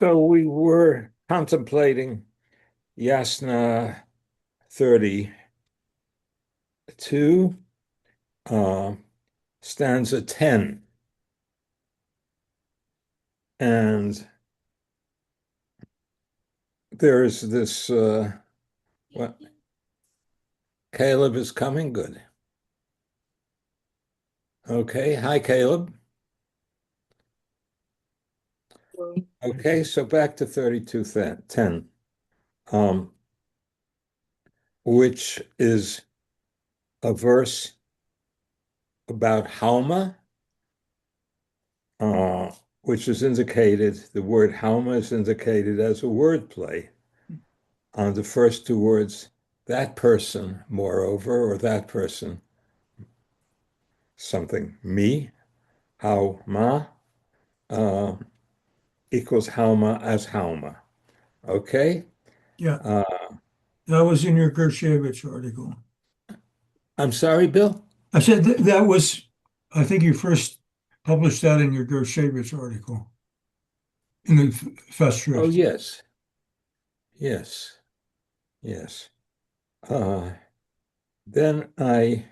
So we were contemplating Yasna 32, uh, stanza 10. And there's this, what, Caleb is coming. Good. Okay. Hi, Caleb. Okay. So back to 32:10, um, which is a verse about Halma, uh, which is indicated, the word Halma is indicated as a wordplay on the first two words, that person, moreover, or that person, something, me, how ma, uh, equals Halma as Halma. Okay? Yeah, Uh, that was in your Gershevich article. I'm sorry, Bill? I said that was, I think you first published that in your Gershevich article in the Oh, Festschrift. yes. Yes. Yes. Uh, then I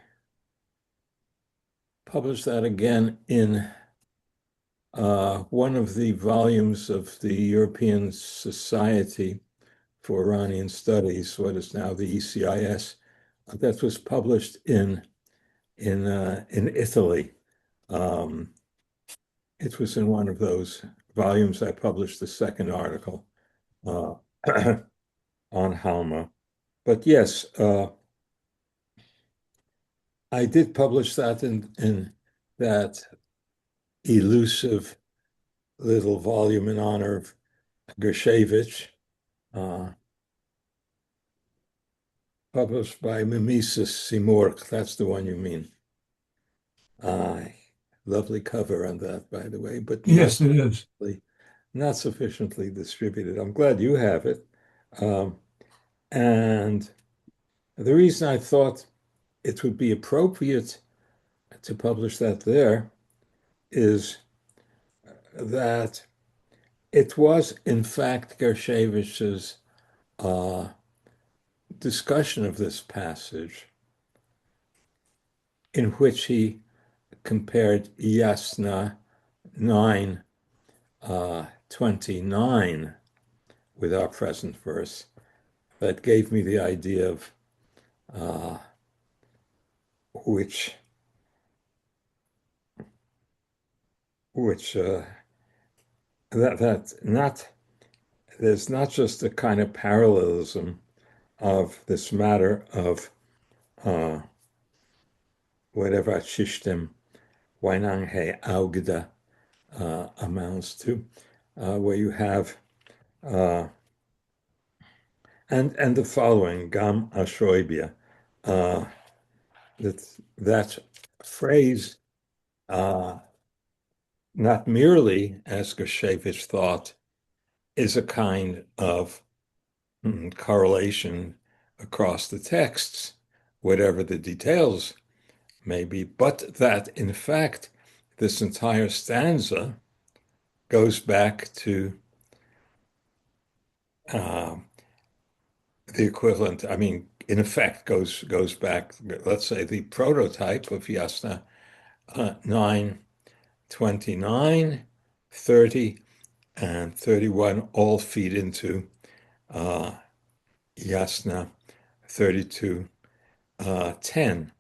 published that again in one of the volumes of the European Society for Iranian Studies, what is now the ECIS, that was published in Italy. Um, it was in one of those volumes. I published the second article uh, on Halma. But yes, I did publish that in that elusive little volume in honor of Gershevich, uh, published by Mimesis Simorgh. That's the one you mean. Uh, Lovely cover on that, by the way, but Yes, it is. not sufficiently distributed. I'm glad you have it. Um, and the reason I thought it would be appropriate to publish that there is that it was, in fact, Gershevich's uh, discussion of this passage in which he compared Yasna 9, 29 with our present verse. That gave me the idea of uh, which which that not there's not just a kind of parallelism of this matter of uh, whatever Shishtim Wainanghe Augda amounts to, where you have uh, and the following Gam Ashoibia, uh, that phrase, uh, not merely as Gershevich thought, is a kind of correlation across the texts, whatever the details may be, but that in fact this entire stanza goes back to uh, the equivalent. I mean, in effect, goes back. Let's say the prototype of Yasna 9, 29, 30, and 31 all feed into uh, Yasna 32, 10.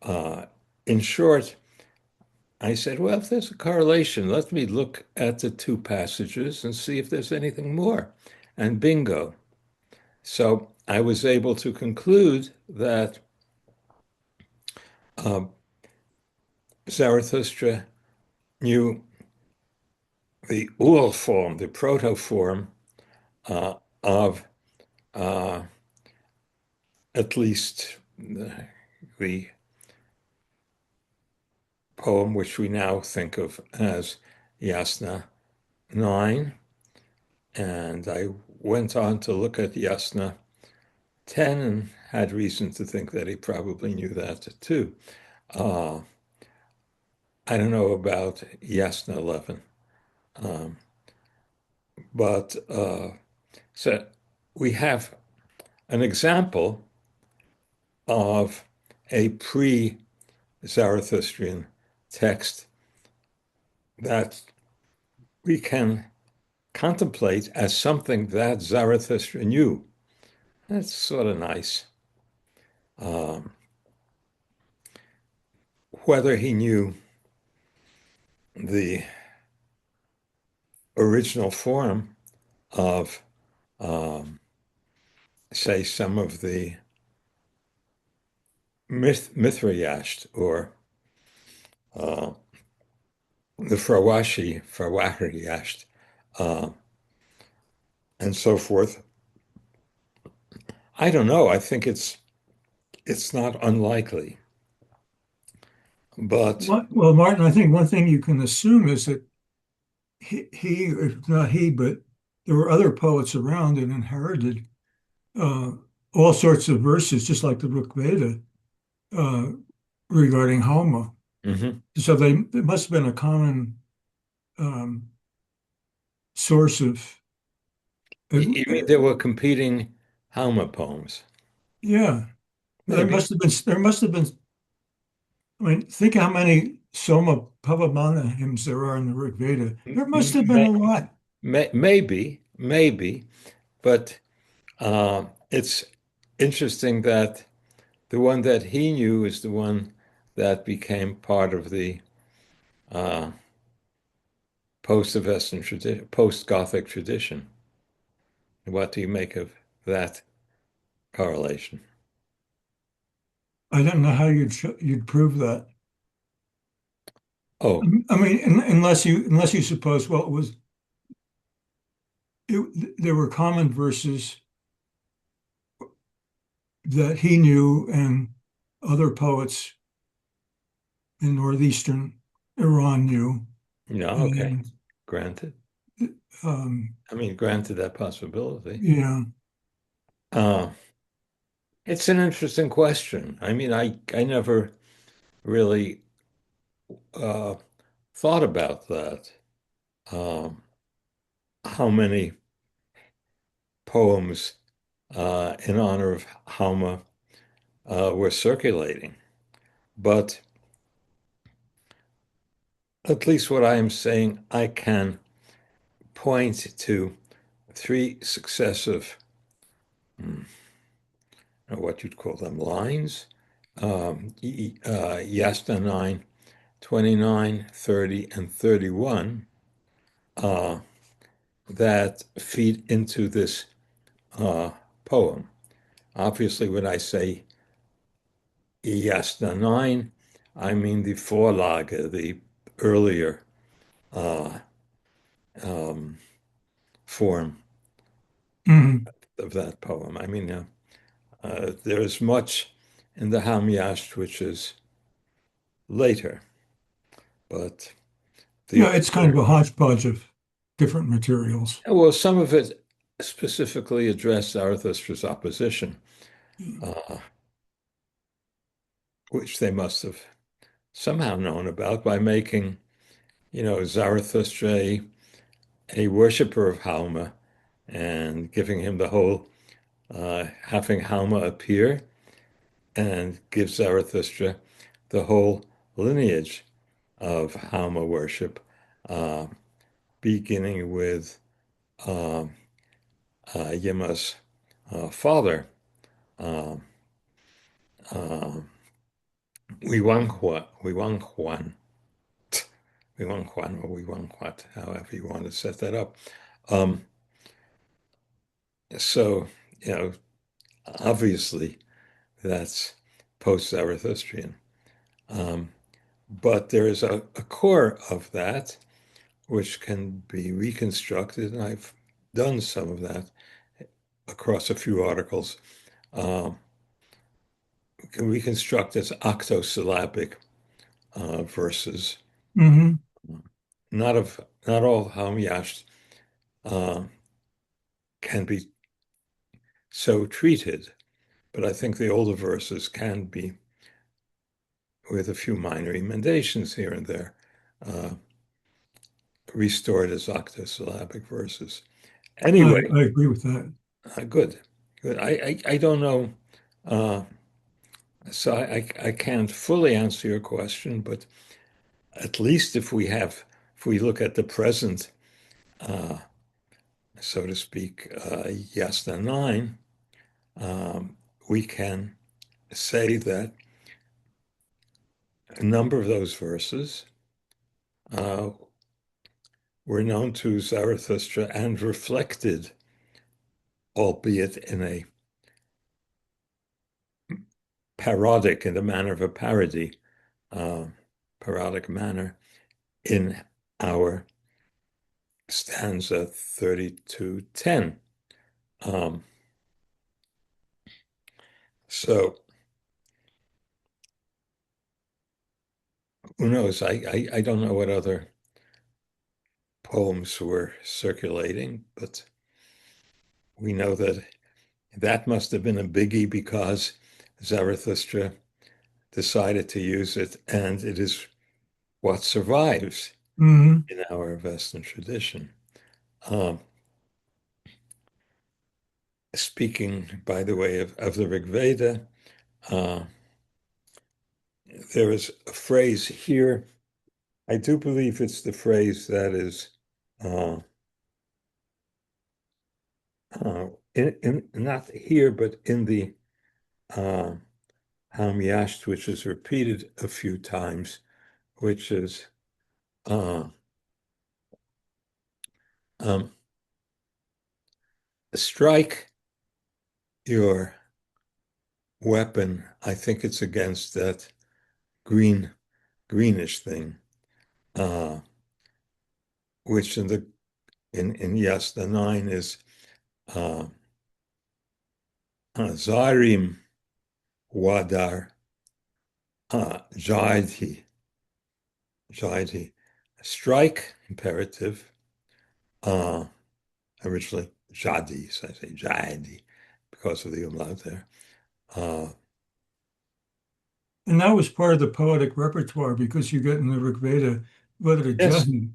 Uh, in short, I said, well, if there's a correlation, let me look at the two passages and see if there's anything more. And bingo. So I was able to conclude that uh, Zarathustra knew the Ul form, the proto form of uh, at least the poem which we now think of as Yasna 9. And I went on to look at Yasna 10 and had reason to think that he probably knew that too. Uh, I don't know about Yasna 11, um, But so we have an example of a pre-Zarathustrian text that we can contemplate as something that Zarathustra knew. That's sort of nice. Um, whether he knew the original form of, um, say, some of the Mithraisht or uh, the Farwahiyasht, uh, and so forth. I don't know. I think it's not unlikely, but Well, Martin, I think one thing you can assume is that if not he, but there were other poets around and inherited uh, all sorts of verses, just like the Rig Veda, uh, regarding Homa. mhm. So it must have been a common um, source of, You mean there were competing Halma poems? yeah. Maybe. There must have been. I mean, think how many Soma Pavamana hymns there are in the Rig Veda. There must have been a May, lot. maybe, but it's interesting that the one that he knew is the one that became part of the uh, post-Western tradition, post-Gothic tradition. What do you make of that correlation? I don't know how you'd prove that. Oh, I mean, unless you suppose, well, there were common verses that he knew and other poets in northeastern Iran knew, no, okay, and granted. um, I mean, granted that possibility. yeah, Uh, it's an interesting question. I mean, I never really uh, thought about that. Um, how many poems in honor of Halma were circulating? But at least what I am saying, I can point to three successive, what you'd call them, lines. Yasna 9, 29, 30, and 31 uh, that feed into this uh, poem. Obviously, when I say Yasna 9, I mean the Vorlage, the earlier uh, um, form mhm. of that poem. I mean, there is much in the Hamiasht which is later, but the Yeah, it's kind of a hodgepodge of different materials. well, some of it specifically addressed Zarathustra's opposition, uh, which they must have somehow known about by making, Zarathustra a worshiper of Halma and giving him the whole, having Halma appear and give Zarathustra the whole lineage of Halma worship, uh, beginning with uh, Yima's father, uh, uh, Wiwanghuan, or Wiwanghuat, however you want to set that up. Um, so, you know, obviously that's post-Zarathustrian. Um, but there is a core of that which can be reconstructed, and I've done some of that across a few articles. Um, can reconstruct as octosyllabic verses. Hmm. Not all Hamyash uh, can be so treated, but I think the older verses can be, with a few minor emendations here and there, uh, restored as octosyllabic verses. I, Anyway, I agree with that. good, good. I don't know, uh, so I can't fully answer your question, but at least if we look at the present, uh, so to speak, Yasna 9, we can say that a number of those verses uh, were known to Zarathustra and reflected, albeit in a parodic, in the manner of a parody, uh, parodic manner, in our stanza 32:10. Um, so who knows? I don't know what other poems were circulating, but we know that that must have been a biggie because Zarathustra decided to use it, and it is what survives Hmm. in our Western tradition. Um, Speaking, by the way, of the Rig Veda, uh, there is a phrase here. I do believe it's the phrase that is uh, in not here, but in the uh, Hamyash, which is repeated a few times, which is uh, um, strike your weapon. I think it's against that greenish thing, uh, which in Yasna 9 is uh, Zarim Wadar Jaidhi. Jaidhi. Strike, imperative, uh, originally Jadi, so I say Jadi because of the umlaut there. Uh, And that was part of the poetic repertoire because you get in the Rig Veda, yes, Jahi.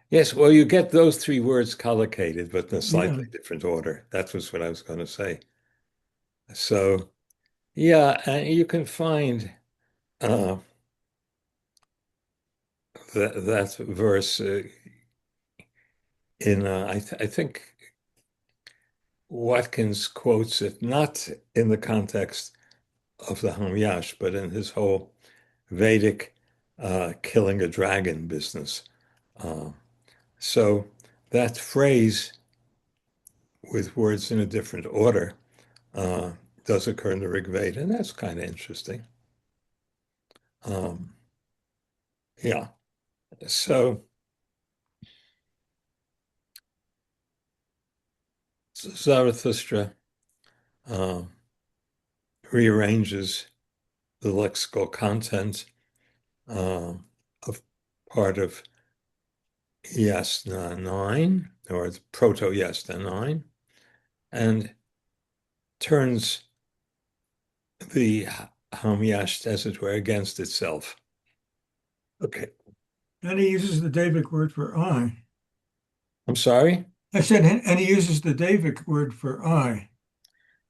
yes, well, you get those three words collocated, but in a Yeah. slightly different order. That was what I was going to say. So, yeah, and you can find uh, that verse in, I think Watkins quotes it not in the context of the Hamyash, but in his whole Vedic killing a dragon business. Uh, so that phrase with words in a different order uh, does occur in the Rig Veda, and that's kind of interesting. Um, yeah. So Zarathustra um, rearranges the lexical content of part of Yasna 9, or the Proto Yasna 9, and turns the Hamyash, as it were, against itself. Okay. And he uses the Davic word for I. I'm sorry. I said, and he uses the Davic word for I.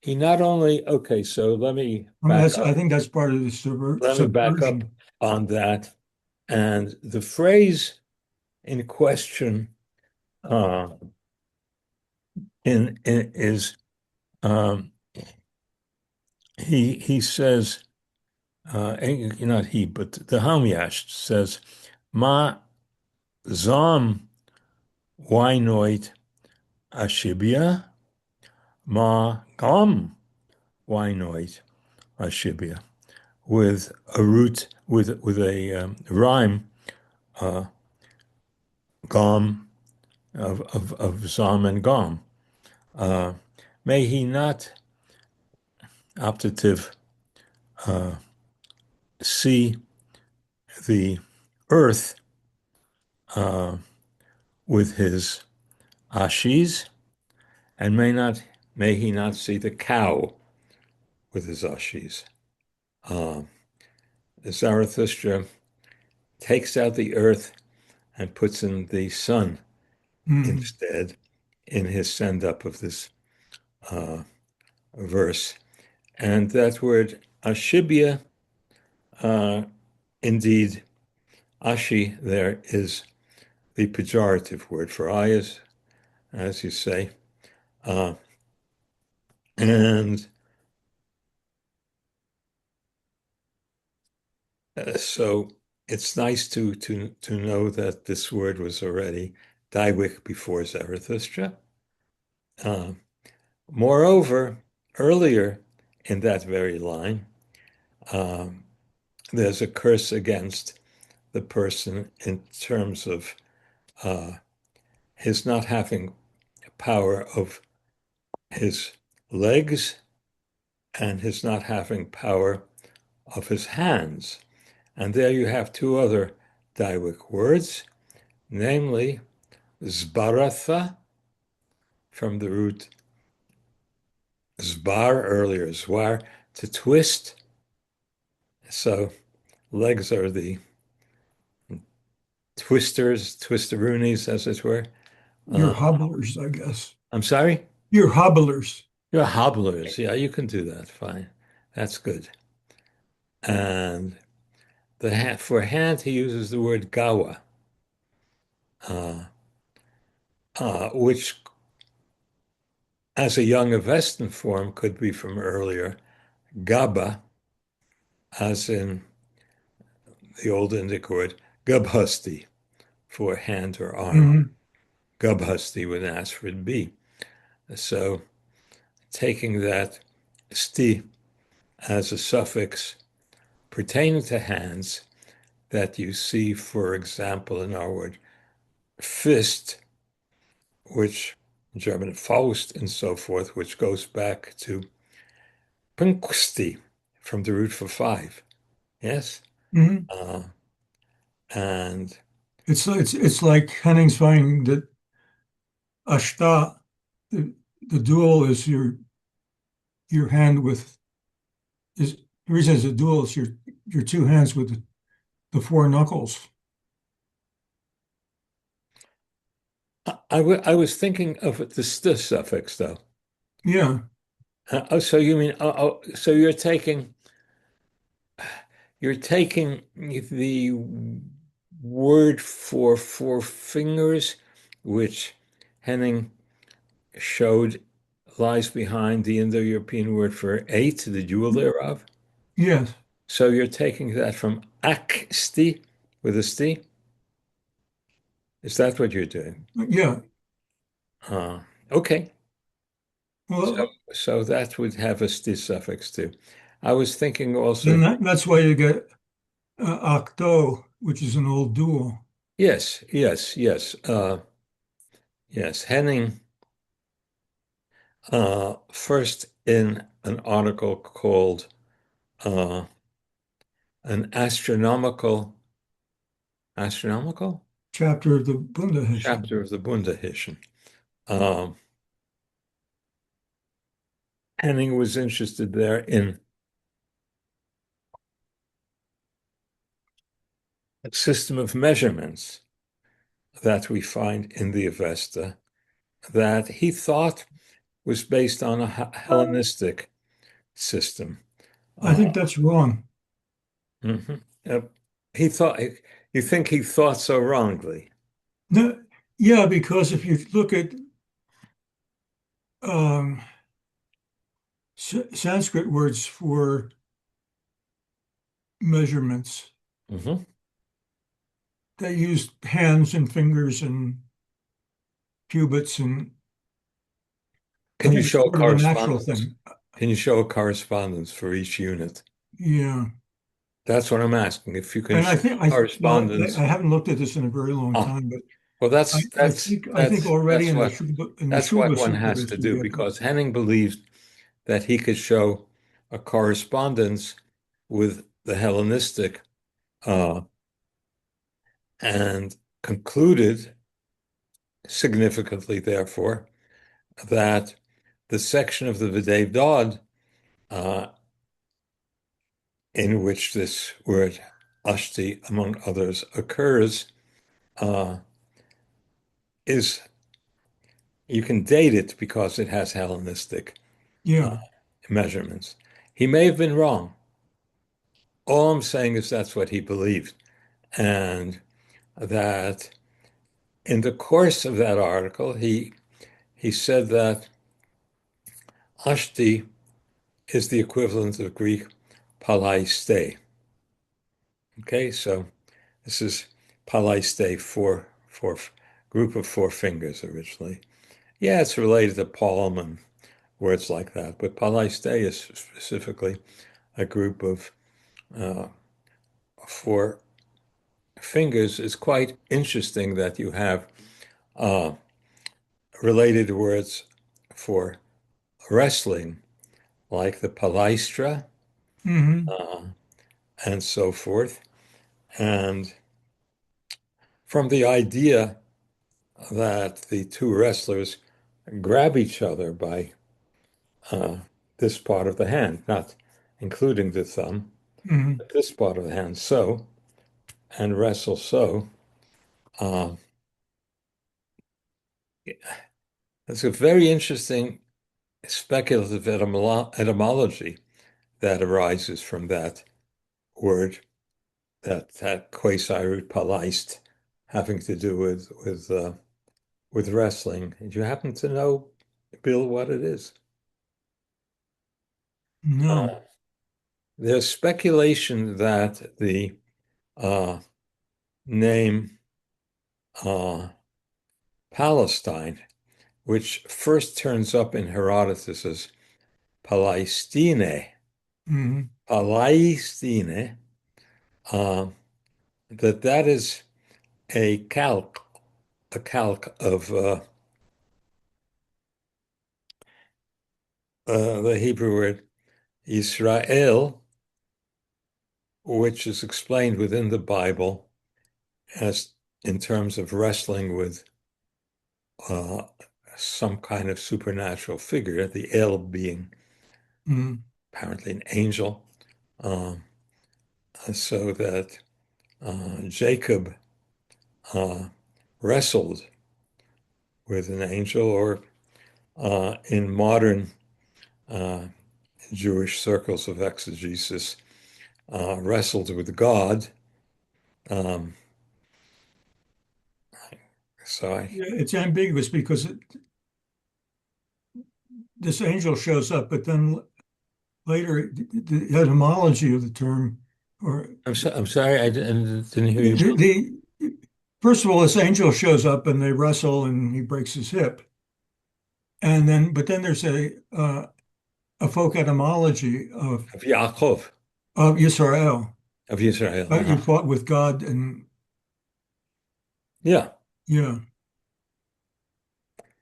He not only, okay, so I mean, I think that's part of the let me back up subversion. on that. And the phrase in question uh, is he says not he but the Hamyash says ma zam winoit ashibia ma gam winoit ashibia with a root with a rhyme gam of zam and gam. Uh, may he not optative see the earth with his ashis, and may he not see the cow with his ashis. Uh, Zarathustra takes out the earth and puts in the sun Mm. instead in his send up of this uh, verse. And that word ashibya, uh, indeed, ashi there is the pejorative word for eyes, as you say. Uh, and so it's nice to know that this word was already Daiwic before Zarathustra. Uh, Moreover, earlier in that very line, um, there's a curse against the person in terms of uh, his not having power of his legs and his not having power of his hands. And there you have two other Daiwic words, namely zbaratha from the root zbar, earlier zwar, to twist. So legs are the twisters, twisteroonies, as it were. You're Uh, hobblers, I guess. I'm sorry? You're hobblers. You're hobblers. Yeah, you can do that. Fine. That's good. And for hand, he uses the word gawa, uh, which, as a young Avestan form, could be from earlier gaba, as in the Old Indic word gabhasti for hand or arm. Hmm. Gabhasti with an aspirate B. So taking that sti as a suffix pertaining to hands that you see, for example, in our word fist, which in German Faust and so forth, which goes back to Punksti from the root for five. Yes? Hmm. Uh, and It's like Henning's finding that ashta, the dual is your hand with is the reason it's a dual is your two hands with the four knuckles. I was thinking of the st suffix, though. Yeah. Oh, so you mean, so you're taking the word for four fingers, which Henning showed lies behind the Indo-European word for eight, the dual thereof. Yes. So you're taking that from aksti with a sti. Is that what you're doing? Yeah. Uh, okay. So, Well, so that would have a sti suffix too. I was thinking also, then that's why you get octo, which is an old dual. yes, yes, yes, yes. Henning, first in an article called uh, an astronomical Chapter of the Bundahishn. chapter of the Bundahishn. Um, Henning was interested there in a system of measurements that we find in the Avesta that he thought was based on a Hellenistic system. I Uh, think that's wrong. mhm. Uh, he thought, you think he thought so wrongly? No, yeah, because if you look at um, Sanskrit words for measurements, Mhm. they use hands and fingers and cubits, and I Can you think it's show a sort of a natural correspondence? thing. Can you show a correspondence for each unit? Yeah. That's what I'm asking. If you can And show well, correspondence, I haven't looked at this in a very long ah, time, but well, I, that's I that's think I think that's already that's what in the that's what Shubha one has Sutta to you do get that. because Henning believed that he could show a correspondence with the Hellenistic uh, and concluded significantly, therefore, that the section of the Videv Dod uh, in which this word ashti, among others, occurs, uh, is you can date it because it has Hellenistic uh, Yeah. measurements. He may have been wrong. All I'm saying is that's what he believed, and that in the course of that article, he said that Ashti is the equivalent of Greek palaiste. Okay, so this is palaiste, four group of four fingers originally. Yeah, it's related to palm and words like that, but palaiste is specifically a group of uh, four fingers. It's quite interesting that you have uh, related words for wrestling, like the palaestra Hmm. uh, and so forth. And from the idea that the two wrestlers grab each other by uh, this part of the hand, not including the thumb, Hmm. but this part of the hand, so, and wrestle so. Uh, it's a very interesting speculative etymology that arises from that word, that quasi-root palaist, having to do with wrestling. Do you happen to know, Bill, what it is? No. Uh, there's speculation that the uh, name uh, Palestine, which first turns up in Herodotus as Palestine, Hmm. Palestine, uh, that is a calc of the Hebrew word Israel, which is explained within the Bible as in terms of wrestling with uh, some kind of supernatural figure, the El being Hmm. apparently an angel, um, so that Jacob uh, wrestled with an angel, or in modern uh, Jewish circles of exegesis, wrestled with God. Um, so I, Yeah, it's ambiguous because this angel shows up, but then later the etymology of the term, or I'm sorry, I didn't hear you. the first of all, this angel shows up and they wrestle and he breaks his hip, and then but then there's a folk etymology Of Yaakov, of Yisrael. of Israel. You fought with God, and Yeah. yeah,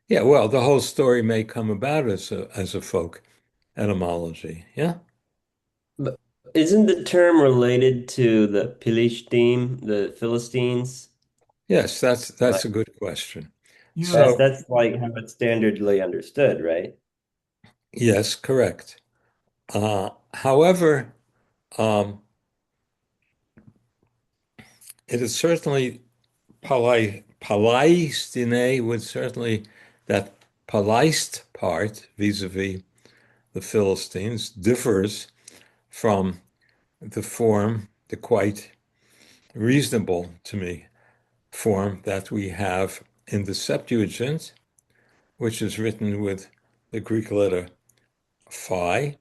Yeah, well, the whole story may come about as a folk etymology. Yeah. But isn't the term related to the Philistine, the Philistines? Yes, that's Like a good question. yeah. So, that's like how it's standardly understood, right? yes, correct. However, it is certainly Palestine would certainly that Palest part vis-a-vis the Philistines differs from the form, the quite reasonable to me form that we have in the Septuagint, which is written with the Greek letter phi,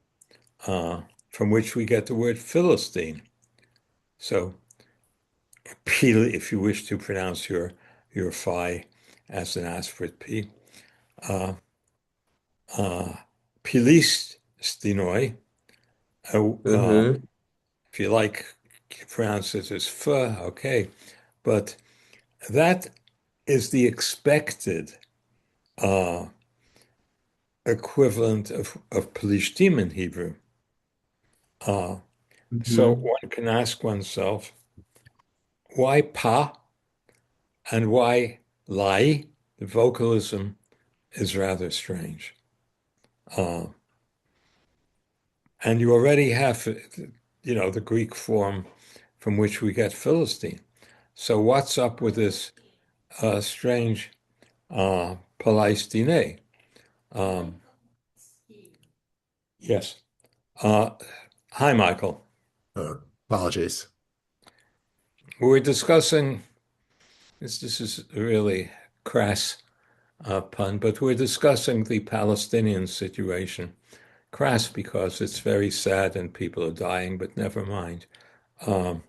uh, from which we get the word Philistine. So, if you wish to pronounce your phi as an aspirate p, uh, uh, Pilistinoi, Mm-hmm. if you like, pronounce it as f, okay, but that is the expected uh, equivalent of Pelishtim in Hebrew. Uh, so Mm-hmm. one can ask oneself, why pa and why lai? The vocalism is rather strange. Uh, and you already have, the Greek form from which we get Philistine. So what's up with this strange Palestine. Um, yes. Uh, Hi, Michael. Apologies. We're discussing this. This is a really crass pun, but we're discussing the Palestinian situation. Crass because it's very sad and people are dying, but never mind. Um,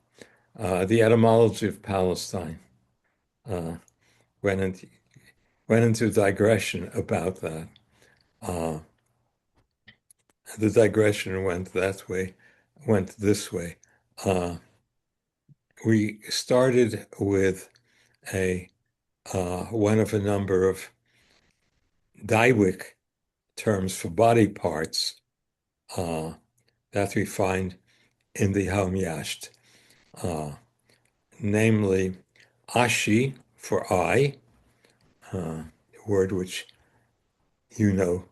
the etymology of Palestine uh, went into digression about that. Uh, the digression went that way, went this way. Uh, we started with a one of a number of Daiwic terms for body parts uh, that we find in the Hamiasht, uh, namely ashi for eye, a word which you know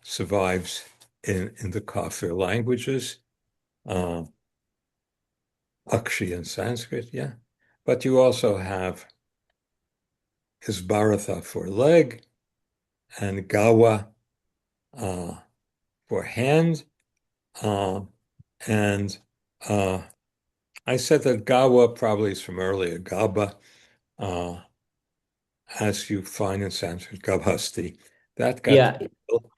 survives in the Kafir languages, uh, Akshi in Sanskrit, yeah. But you also have Isbaratha for leg and Gawa uh, for hand. Uh, and I said that Gawa probably is from earlier, Gaba, uh, as you find in Sanskrit, Gabhasti. That got Yeah, people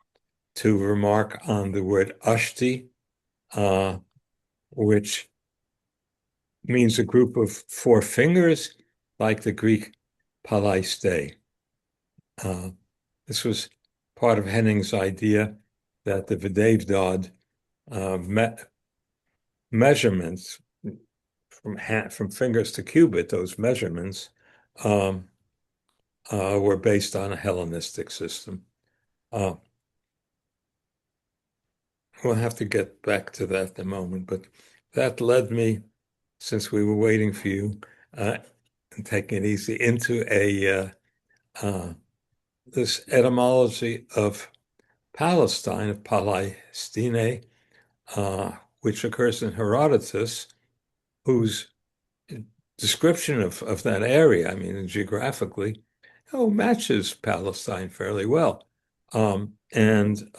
to remark on the word Ashti, uh, which means a group of four fingers, like the Greek palaiste. Uh, this was part of Henning's idea that the Vidavdod measurements from fingers to cubit, those measurements um, were based on a Hellenistic system. Uh, we'll have to get back to that in a moment, but that led me, since we were waiting for you, and taking it easy, into uh, this etymology of Palestine, of Palestine, which occurs in Herodotus, whose description of that area, I mean, geographically, matches Palestine fairly well. And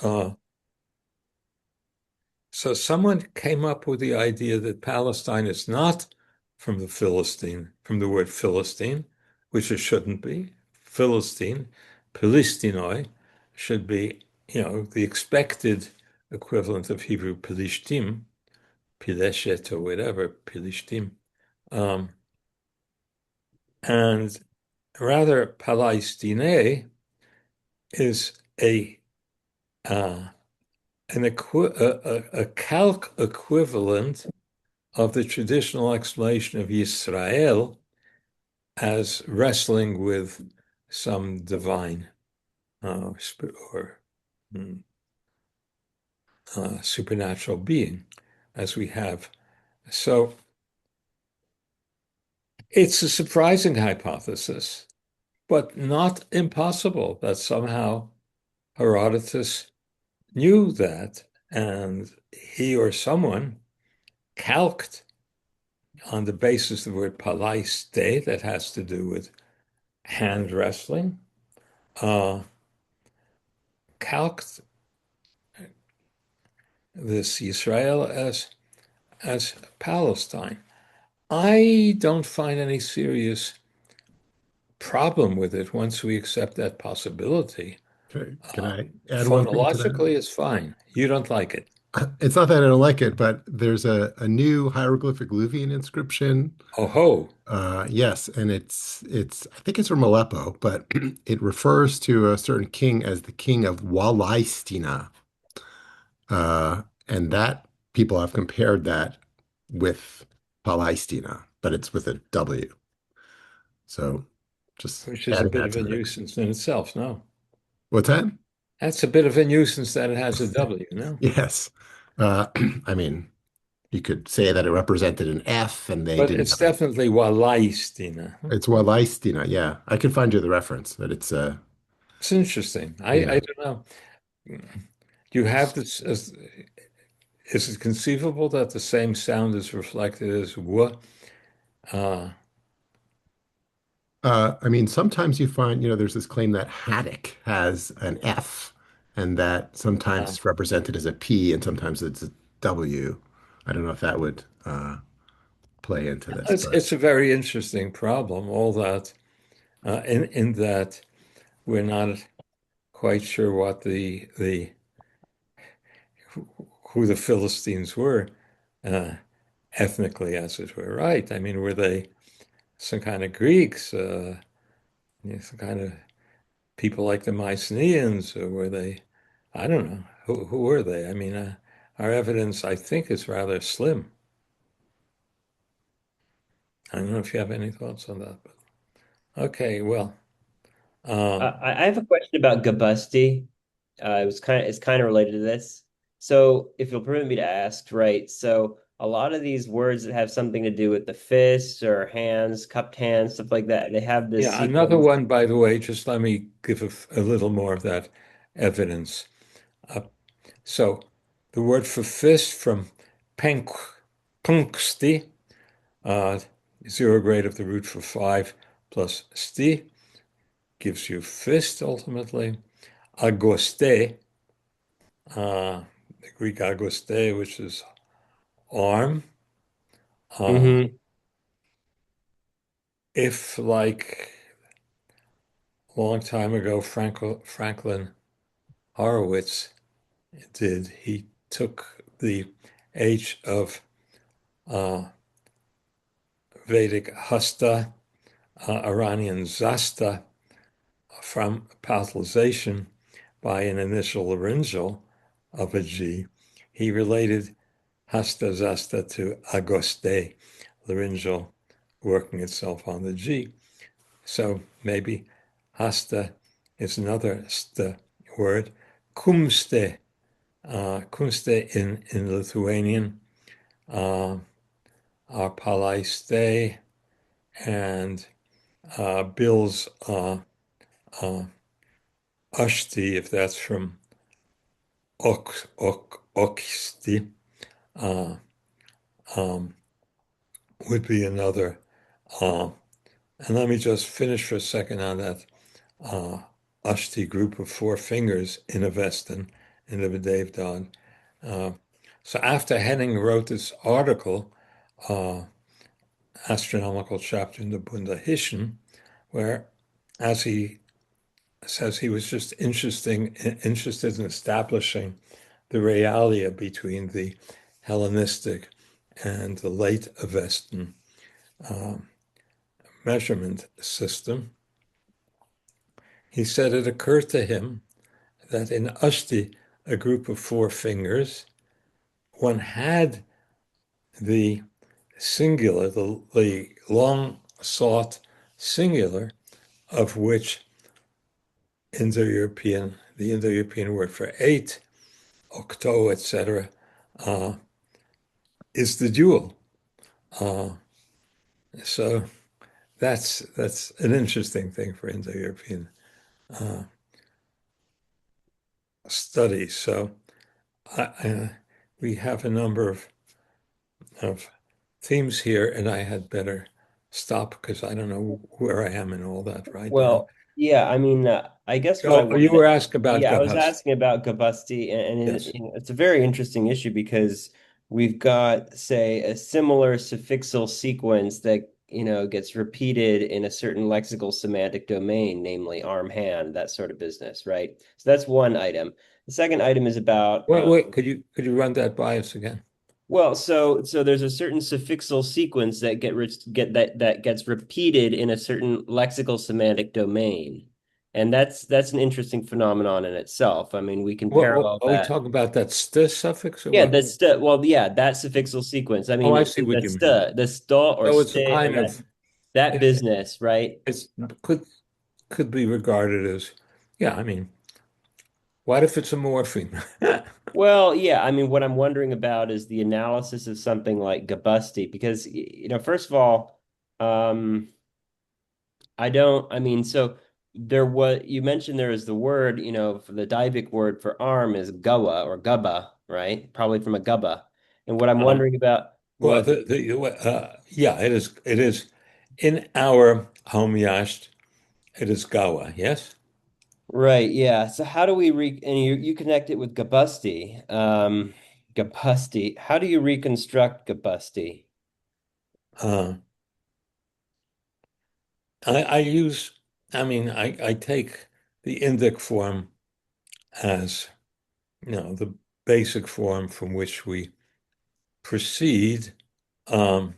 so someone came up with the idea that Palestine is not from from the word Philistine, which it shouldn't be. Philistine, Pilistinoi, should be, the expected equivalent of Hebrew Pilishtim, Pileshet or whatever, Pilishtim. Um, and rather, Palestine is uh, a calc equivalent of the traditional explanation of Yisrael as wrestling with some divine or mm, supernatural being, as we have. So it's a surprising hypothesis, but not impossible that somehow Herodotus knew that, and he or someone calqued on the basis of the word palaiste, that has to do with hand wrestling, uh, calqued this Israel as Palestine. I don't find any serious problem with it once we accept that possibility. Okay. Can I add one thing to that? Phonologically, it's fine. You don't like it. It's not that I don't like it, but there's a new hieroglyphic Luvian inscription. Oh ho! Yes, and it's I think it's from Aleppo, but it refers to a certain king as the king of Walaistina. And that people have compared that with Palestina, but it's with a W. So just Which is a adding bit that of to a the mix. nuisance in itself, no? What's that? That's a bit of a nuisance that it has a W, no? Yes. Uh, I mean, you could say that it represented an F and they But didn't it's have a. definitely Walaistina. It's Walaistina. Yeah. I can find you the reference, but it's It's interesting. I yeah. don't know. Do you have this? Is it conceivable that the same sound is reflected as w? Uh, I mean, sometimes you find, there's this claim that haddock has an F, and that sometimes Uh, it's represented as a P and sometimes it's a W. I don't know if that would play into this, but it's a very interesting problem, all that, in that we're not quite sure what the who the Philistines were, uh, ethnically, as it were, right? I mean, were they some kind of Greeks, some kind of people like the Mycenaeans, or were they, I don't know, who were they? I mean, our evidence, I think, is rather slim. I don't know if you have any thoughts on that, but okay, well, um, I have a question about Gabusti. It's kind of related to this. So, if you'll permit me to ask, right? So, a lot of these words that have something to do with the fists or hands, cupped hands, stuff like that, they have this yeah, another sequence. one, by the way, just let me give a little more of that evidence. Uh, so, the word for fist from penk, punksti, uh, zero grade of the root for five plus sti gives you fist ultimately. Agoste, the Greek agoste, which is arm. Uh, Hmm. if, like a long time ago, Franklin Horowitz did, he took the H of uh, Vedic hasta, Iranian zasta, from palatalization by an initial laryngeal of a G. He related hasta zasta to agoste, laryngeal working itself on the G. So maybe hasta is another st word. Kumste, kumste in Lithuanian, uh, are palaiste, and Bill's uh, ushti, if that's from oksti, uh, um, would be another. Uh, and let me just finish for a second on that uh, Ashti group of four fingers in Avestan in the Vidavdan. Uh, so after Henning wrote this article, uh, Astronomical Chapter in the Bunda Hischen, where, as he says, he was just interested in establishing the realia between the Hellenistic and the late Avestan um, measurement system. He said it occurred to him that in Ushti, a group of four fingers, one had the singular, the long sought singular, of which the Indo-European word for eight, octo, etc., uh, is the dual. Uh, so that's an interesting thing for Indo-European uh, studies. So we have a number of themes here, and I had better stop because I don't know where I am in all that right now. Well, yeah, I mean, I guess what I So you wanted were asking about yeah, I was Gathas. asking about Gabusti, Yes. it's a very interesting issue because we've got, say, a similar suffixal sequence that, gets repeated in a certain lexical semantic domain, namely arm, hand, that sort of business, right? So that's one item. The second item is about Wait, could you run that by us again? well, so there's a certain suffixal sequence that that gets repeated in a certain lexical semantic domain. And that's an interesting phenomenon in itself. I mean, we can What parallel are we that. talking about? That st suffix or Yeah, what? that's st well, yeah, that suffixal sequence. I Oh, mean, I see what the you mean. st or So it's a st kind and of that it's business, right? it's could be regarded as, yeah, I mean, what if it's a morpheme? Well, yeah, I mean, what I'm wondering about is the analysis of something like Gabusti, because first of all, um, I mean, so there was, you mentioned there is the word, for the Divic word for arm is gawa or gubba, right? Probably from a gubba. And what I'm Um, wondering about well, what, yeah, it is in our Homyasht, it is Gawa, yes? Right, yeah. So how do we and you connect it with Gabusti. Gabusti. How do you reconstruct Gabusti? Uh, I use, I take the Indic form as, the basic form from which we proceed. Um,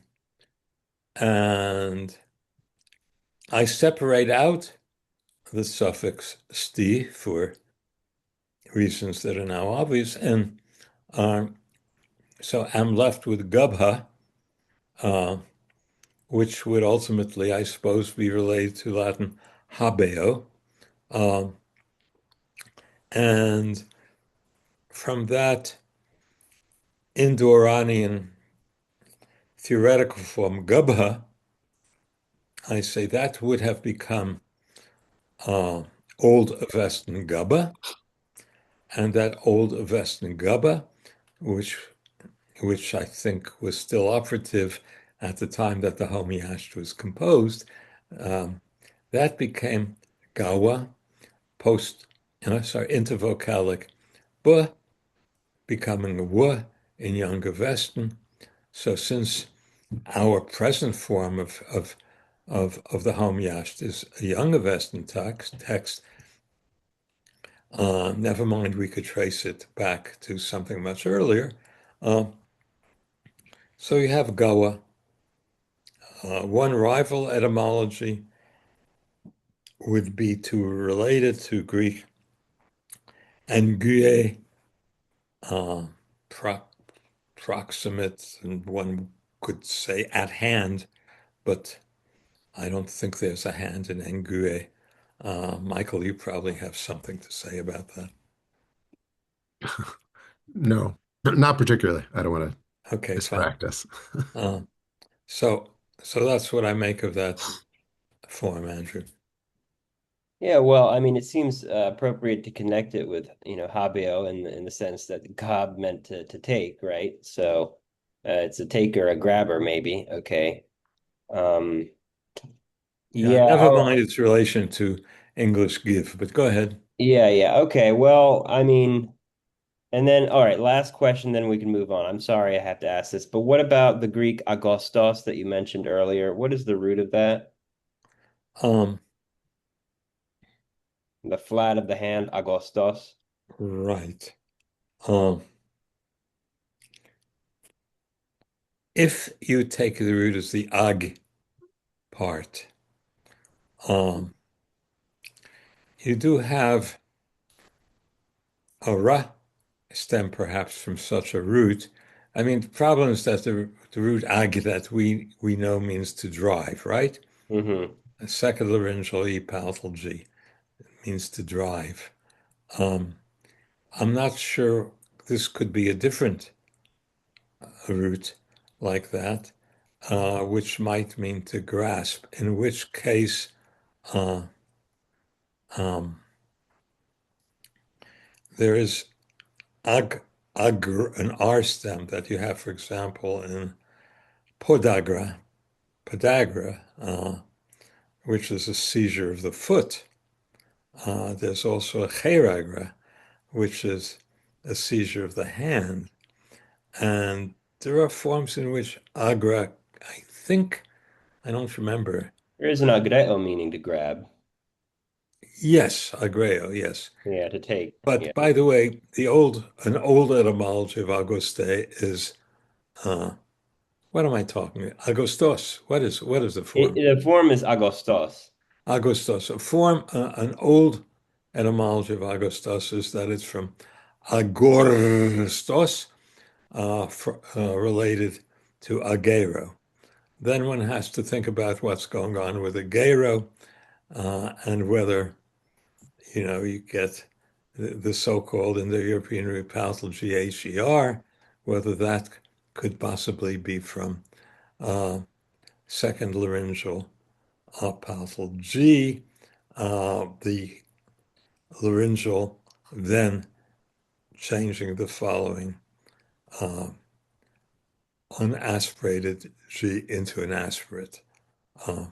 and I separate out the suffix sti for reasons that are now obvious. And so I'm left with gubha, uh, which would ultimately, I suppose, be related to Latin habeo. Um, and from that Indo-Iranian theoretical form, gubha, I say that would have become uh, Old Avestan gubba, and that Old Avestan gubba, which which I think was still operative at the time that the Homiash was composed, um, that became Gawa post, intervocalic B, becoming a W in Younger Western. So since our present form of the Homiash is a Younger Western text, never mind we could trace it back to something much earlier. Uh, so you have Gawa. One rival etymology would be to relate it to Greek anguie, uh, pro proximate, and one could say at hand, but I don't think there's a hand in anguie. Michael, you probably have something to say about that. No, not particularly. I don't want to Okay, fine. mispractice. Uh, so, so that's what I make of that form, Andrew. Yeah, well, I mean, it seems appropriate to connect it with, habeo in the sense that gob meant to take, right? So it's a taker, a grabber, maybe. Okay. Um, Yeah, yeah, never mind its relation to English give, but go ahead. yeah. Okay. Well, I mean, and then, all right, last question, then we can move on. I'm sorry I have to ask this, but what about the Greek agostos that you mentioned earlier? What is the root of that? Um, The flat of the hand, agostos. right. Um, if you take the root as the ag part, um, you do have a ra stem perhaps from such a root. I mean, the problem is that the root ag that we know means to drive, right? Mm-hmm. A second laryngeal e palatal g means to drive. Um, I'm not sure this could be a different root like that, which might mean to grasp, in which case uh, um, there is ag, an R stem that you have, for example, in podagra, which is a seizure of the foot. There's also a cheragra, which is a seizure of the hand. And there are forms in which agra, I think, I don't remember. There is an agreo meaning to grab. Yes, agreo, yes. Yeah, to take. Yeah. But by the way, an old etymology of Auguste is uh, what am I talking about? Agostos. What is the form? The form is agostos. Agostos. A form, an old etymology of Agostos is that it's from agorstos, related to agero. Then one has to think about what's going on with agero, and whether you get the so-called Indo-European repalatal GHER, whether that could possibly be from uh, second laryngeal palatal G, the laryngeal then changing the following uh, unaspirated G into an aspirate, uh,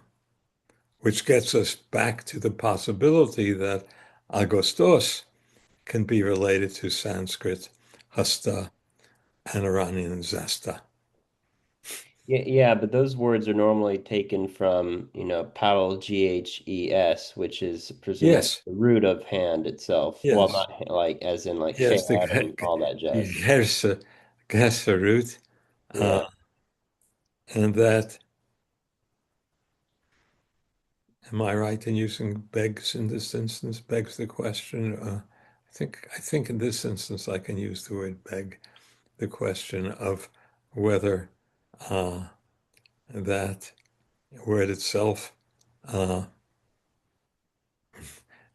which gets us back to the possibility that Agostos can be related to Sanskrit hasta and Iranian zesta. Yeah, but those words are normally taken from, Powell Ghes, which is presumably Yes, the root of hand itself. Well, yes, not like as in like yes, hand and all that the jazz. Gersa root, uh, Yeah. and that, am I right in using begs in this instance? Begs the question. I think in this instance I can use the word beg the question of whether uh, that word itself uh,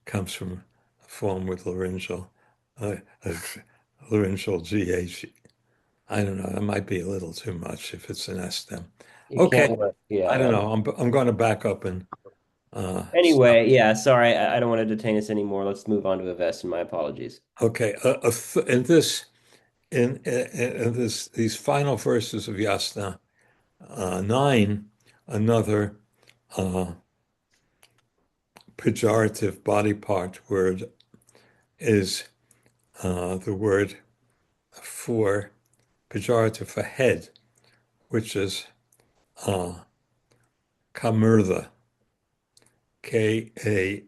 comes from a form with uh, laryngeal GH. I don't know. That might be a little too much if it's an S stem. It Okay. can't work. I don't Yeah. know. I'm going to back up and stop. Anyway, yeah, sorry, I don't want to detain us anymore. Let's move on to Avest, and my apologies. Okay. In this these final verses of Yasna 9, another uh, pejorative body part word is the word for pejorative for head, which is uh, kamurtha, K-A-M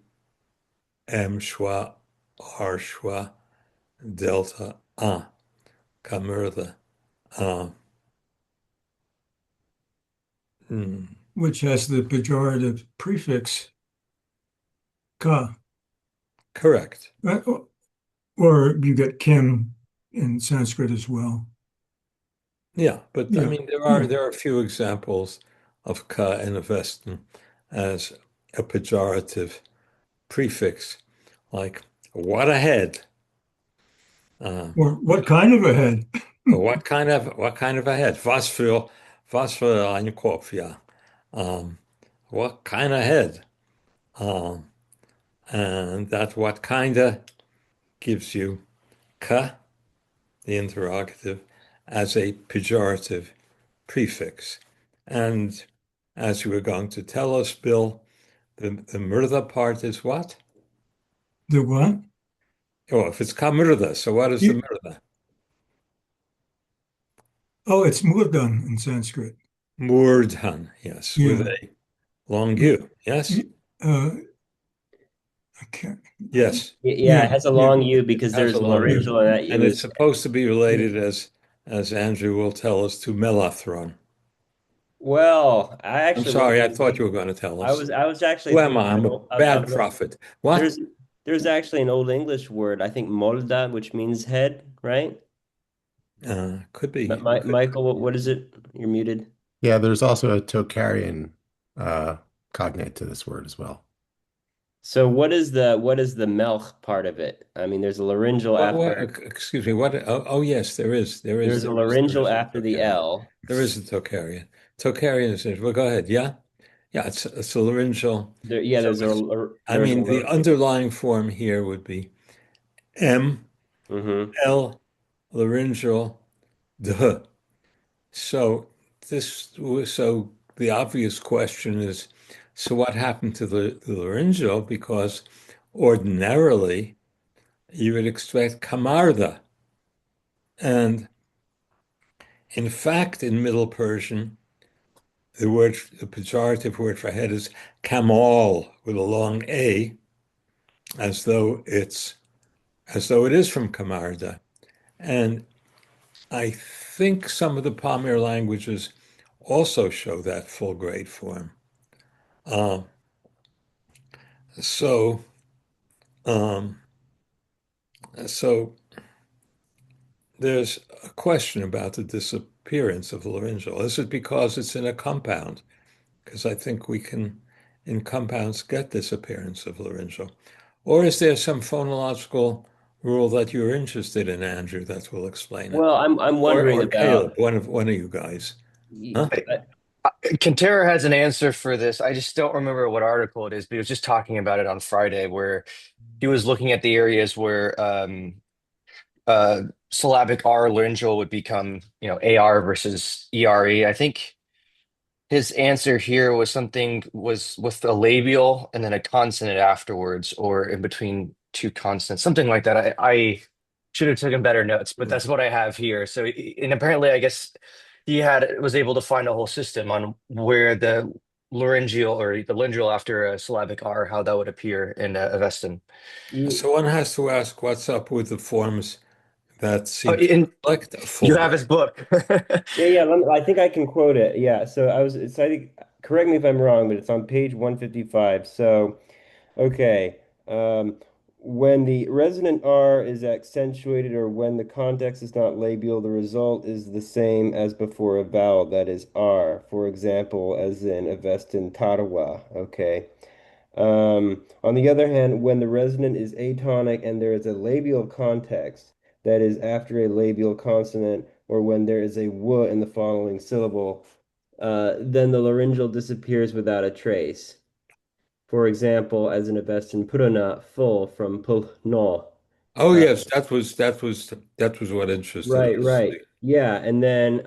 schwa R schwa delta kamurtha. Uh, mm, which has the pejorative prefix ka. correct. Or you get Kim in Sanskrit as well. Yeah, but I Yeah, mean yeah. there are a few examples of ka in Avestan as a pejorative prefix, like what a head. Uh, Or what kind of a head? what kind of a head? Was für ein Kopf, yeah. Um, what kind of head? Um, and that what kinda gives you ka, the interrogative, as a pejorative prefix. And as you were going to tell us, Bill, the murda part is what? The what? Oh, if it's kamurda, so what is the You, murda? oh, it's murdan in Sanskrit. Murdhan, yes, with Yeah. a long But, U. Yes, uh, I can't. yes, Yeah, it Yeah, has a yeah, long U it because has a there's a long U. laryngeal, and that And U it's is. supposed to be related, as Andrew will tell us, to melathron. Well, I I'm actually sorry, I wasn't. thought you were going to tell I us. was I was actually Who am thinking I? I'm a of bad prophet. What? there's actually an old English word, I think molda, which means head, right? Could But be. Michael, what is it? You're muted. Yeah, there's also a Tocharian uh, cognate to this word as well. So what is the melch part of it? I mean, there's a laryngeal What, after excuse me. What? Oh, yes, there is. There is. there's a There is. There laryngeal is a after the Tocharian. L. There is a Tocharian. Tocharian is. Well, go ahead. Yeah, yeah. It's a laryngeal. There, yeah, So there's a it's. I there's a mean, the underlying form here would be M mm-hmm. L laryngeal D. So so the obvious question is, so what happened to the laryngeal? Because ordinarily you would expect kamarda. And in fact, in Middle Persian, the pejorative word for head is kamal with a long A, as though it is from kamarda. And I think some of the Pamir languages also show that full grade form. Uh, so um, so there's a question about the disappearance of the laryngeal. Is it because it's in a compound? Because I think we can, in compounds, get disappearance of laryngeal. Or is there some phonological rule that you're interested in, Andrew, that will explain it? Well, I'm wondering Or Caleb, about. one of you guys. Huh? I, Kintera has an answer for this. I just don't remember what article it is, but he was just talking about it on Friday, where he was looking at the areas where uh, syllabic R laryngeal would become, AR versus ERE. I think his answer here was something was with a labial and then a consonant afterwards, or in between two consonants, something like that. I should have taken better notes, but that's what I have here. So, and apparently, I guess he had was able to find a whole system on where the laryngeal or the lingual after a syllabic R, how that would appear in Avestan. You, So one has to ask what's up with the forms that Oh, seem to and reflect a full you have grade. his book. yeah. I think I can quote it. Yeah. So I was. It's. I think. Correct me if I'm wrong, but it's on page 155. So. Okay. Um, when the resonant R is accentuated or when the context is not labial, the result is the same as before a vowel, that is R. For example, as in Avestan Tarawa. Okay. On the other hand, when the resonant is atonic and there is a labial context, that is after a labial consonant, or when there is a w in the following syllable, then the laryngeal disappears without a trace. For example, as in Avestan Purana, full from pul no. Oh Uh, yes, that was what interested right, us. right. Yeah, and then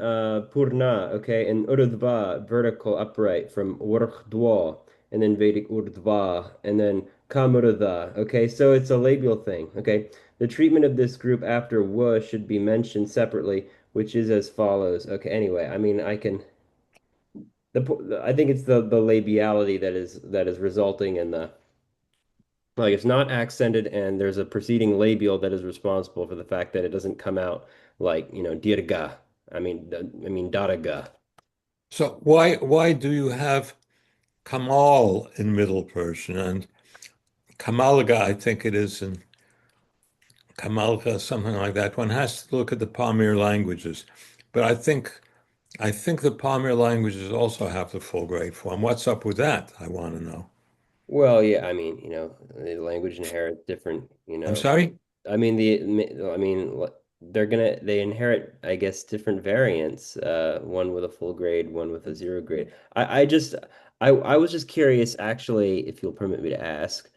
Purna, okay, and Urdhva, vertical upright from Urdhva, and then Vedic Urdhva, and then Kamurdha, okay, so it's a labial thing, okay. The treatment of this group after wa should be mentioned separately, which is as follows. Okay, anyway, I mean, I think it's the labiality that is resulting in the like it's not accented, and there's a preceding labial that is responsible for the fact that it doesn't come out like, dirga. I mean daraga. So why do you have Kamal in Middle Persian and Kamalga, I think it is in Kamalka, something like that. One has to look at the Pamir languages. But I think the Pamir languages also have the full grade form. What's up with that? I want to know. Well, yeah, I mean, the language inherits different, I'm sorry? I mean they inherit, I guess, different variants, one with a full grade, one with a zero grade. I was just curious, actually, if you'll permit me to ask,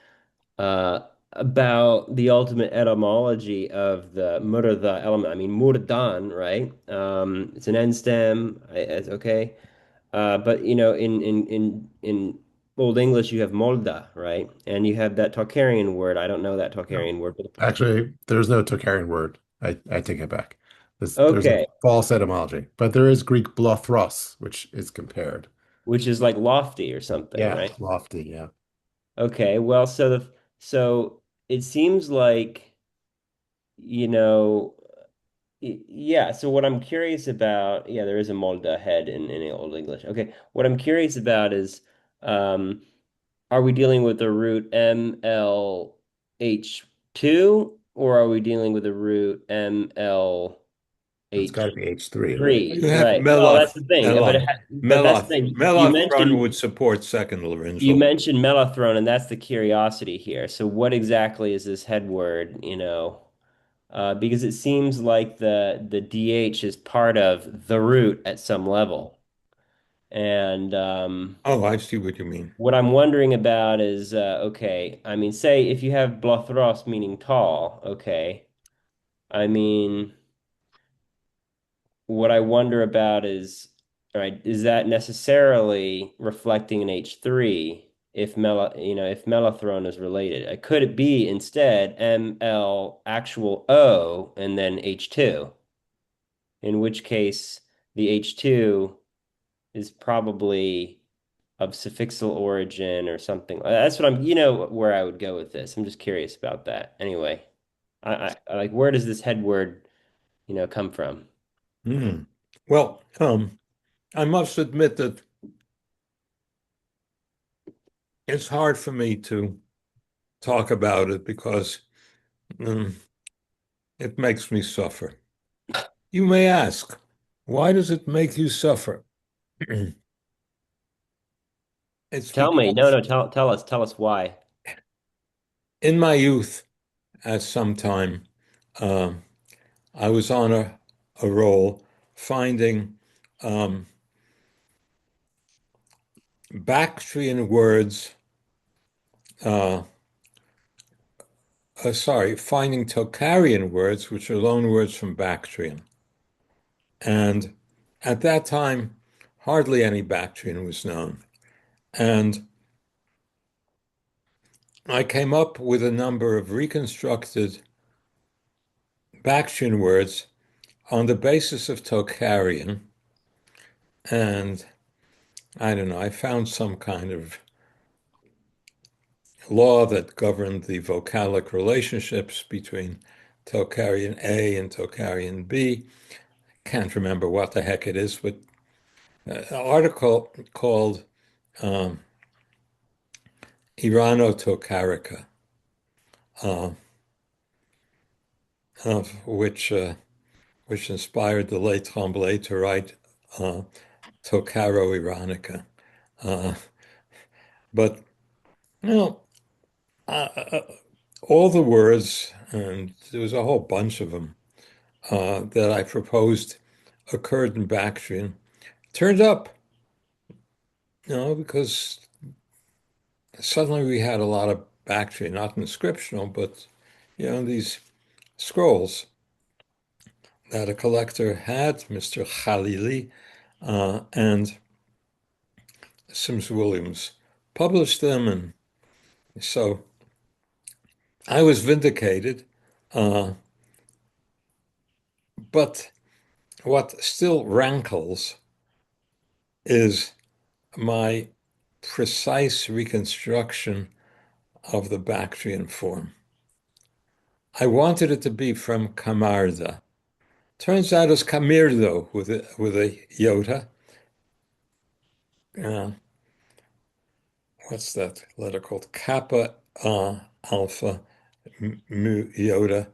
uh, about the ultimate etymology of the murda element. I mean, murdan, right? It's an end stem. It's okay. But in Old English, you have molda, right? And you have that Tocharian word. I don't know that No. Tocharian word, but Actually, there's no Tocharian word. I take it back. There's a okay, false etymology, but there is Greek blothros, which is compared. which is like lofty or something, Yeah, right? lofty. Yeah, Okay, well, so it seems like, you know. Yeah, so what I'm curious about, yeah, there is a Molda head in Old English. Okay, what I'm curious about is, um, are we dealing with the root MLH2, or are we dealing with the root it's got to MLH3? be H3, right? You have Right. Well, that's the thing. Meloth, But that's the Meloth, thing. Melothrone would support second You laryngeal. mentioned mellothrone, and that's the curiosity here. So what exactly is this head word, because it seems like the DH is part of the root at some level. And Oh, I see what you mean. what I'm wondering about is, okay, I mean, say if you have blothros meaning tall, okay, I mean, what I wonder about is, all right, is that necessarily reflecting an H3 if mellothrone is related? Could it be instead ML actual O and then H2? In which case the H2 is probably of suffixal origin or something. That's what where I would go with this. I'm just curious about that. Anyway, I like, where does this head word, come from? Hmm. Well, I must admit that it's hard for me to talk about it because um, it makes me suffer. You may ask, why does it make you suffer? It's Tell me. No, because no, tell us why. in my youth, at some time, um, I was on a roll finding um, Bactrian words, uh, finding Tocharian words, which are loan words from Bactrian. And at that time, hardly any Bactrian was known. And I came up with a number of reconstructed Bactrian words on the basis of Tocharian. And I don't know, I found some kind of law that governed the vocalic relationships between Tocharian A and Tocharian B. Can't remember what the heck it is, but an article called um, Irano-Tocharica, uh, of which inspired the late Tremblay to write Tocharo-Iranica. Uh, but you know, uh, uh, all the words, and there was a whole bunch of them that I proposed occurred in Bactrian. Turned up, because suddenly we had a lot of Bactrian, not inscriptional, but these scrolls that a collector had, Mr. Khalili, and Sims Williams published them, and so I was vindicated. Uh, but what still rankles is my precise reconstruction of the Bactrian form. I wanted it to be from Camarda. Turns out it's Camirdo with a iota. Uh, what's that letter called? Kappa alpha mu iota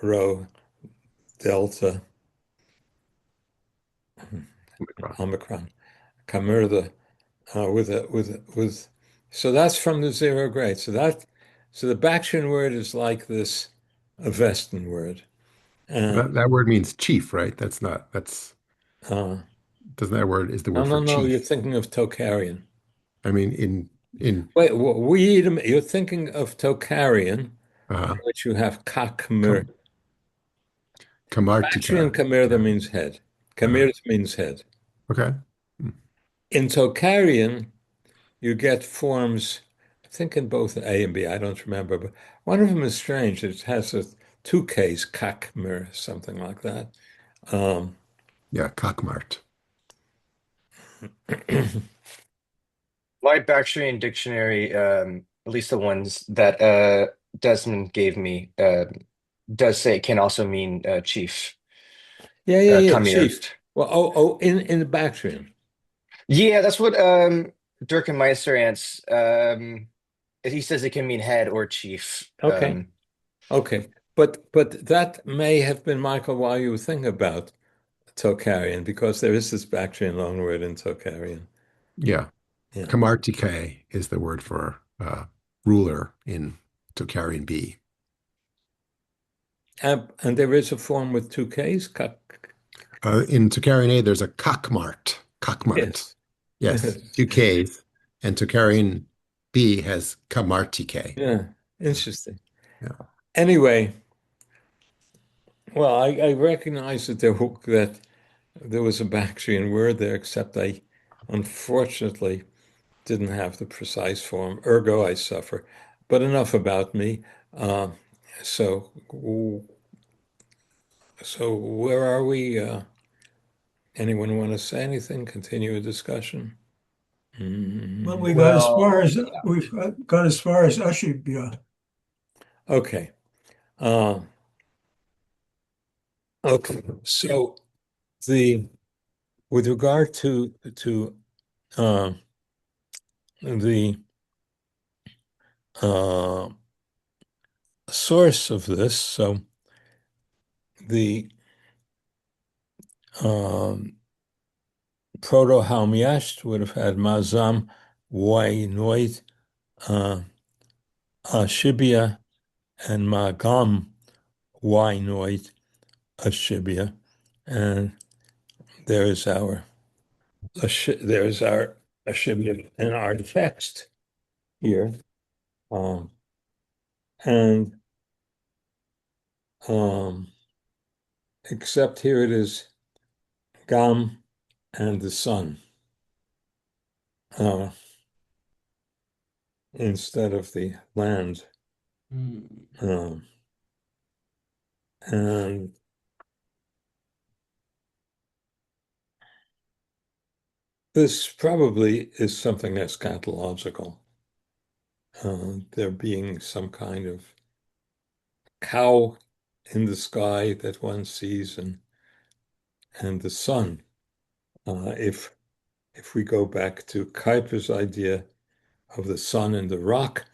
rho delta omicron. Camirda with so that's from the zero grade. So the Bactrian word is like this Avestan word. And That word means chief, right? That's not, that's, uh, doesn't that word, is the no, word for no, no, you're chief? thinking of Tocharian. I mean, in, Wait, you're thinking of Tocharian, in uh, which you have Kakmir. Kam Bactrian Kamartika. Kamirda Yeah. means head. Uh, Kamirda means head. okay. Hmm. In Tocharian, you get forms, I think in both A and B, I don't remember, but one of them is strange. It has a two Ks, Kakmir, something like that. Um, Yeah, Kakmart. My Bactrian dictionary, at least the ones that Desmond gave me, does say it can also mean chief, yeah, yeah, yeah, Kamir. chief. Well, in the Bactrian. Yeah, that's what Dirk and Meisterantz, he says it can mean head or chief. Okay, okay. But that may have been, Michael, while you were thinking about Tocharian, because there is this Bactrian loanword in Tocharian. Yeah. Yeah. Kamartike is the word for ruler in Tocharian B. And there is a form with two Ks, In Tocharian A, there's a Kakmart. Kakmart. yes. Yes, Yes. two Ks. And Tocharian B has Kamartike. Yeah, interesting. Yeah. Anyway, well, I recognize that there was a Bactrian word there, except I unfortunately didn't have the precise form. Ergo, I suffer. But enough about me. Uh, so, so where are we? Anyone want to say anything? Continue a discussion? Well, Mm, we got as far Well, as we've got as far as Ashibia. okay. Uh, okay. So the with regard to uh, the uh, source of this, so the um, Proto-Halmyest would have had Mazam Wainoit uh, Ashibia and Magam Wainoit Ashibia, and there's our there's our Ashibia in our text here, um, and um, except here it is Gam and the sun. uh, instead of the land. Um, and this probably is something that's scatological. There being some kind of cow in the sky that one sees, and the sun. If we go back to Kuiper's idea of the sun and the rock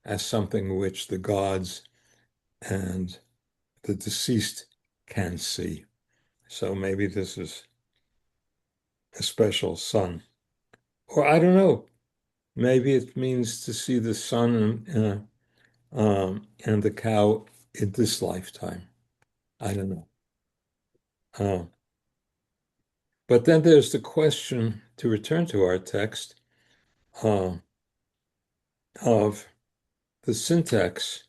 as something which the gods and the deceased can see. So maybe this is a special sun. Or I don't know, maybe it means to see the sun and the cow in this lifetime. I don't know. Uh, but then there's the question, to return to our text, uh, of the syntax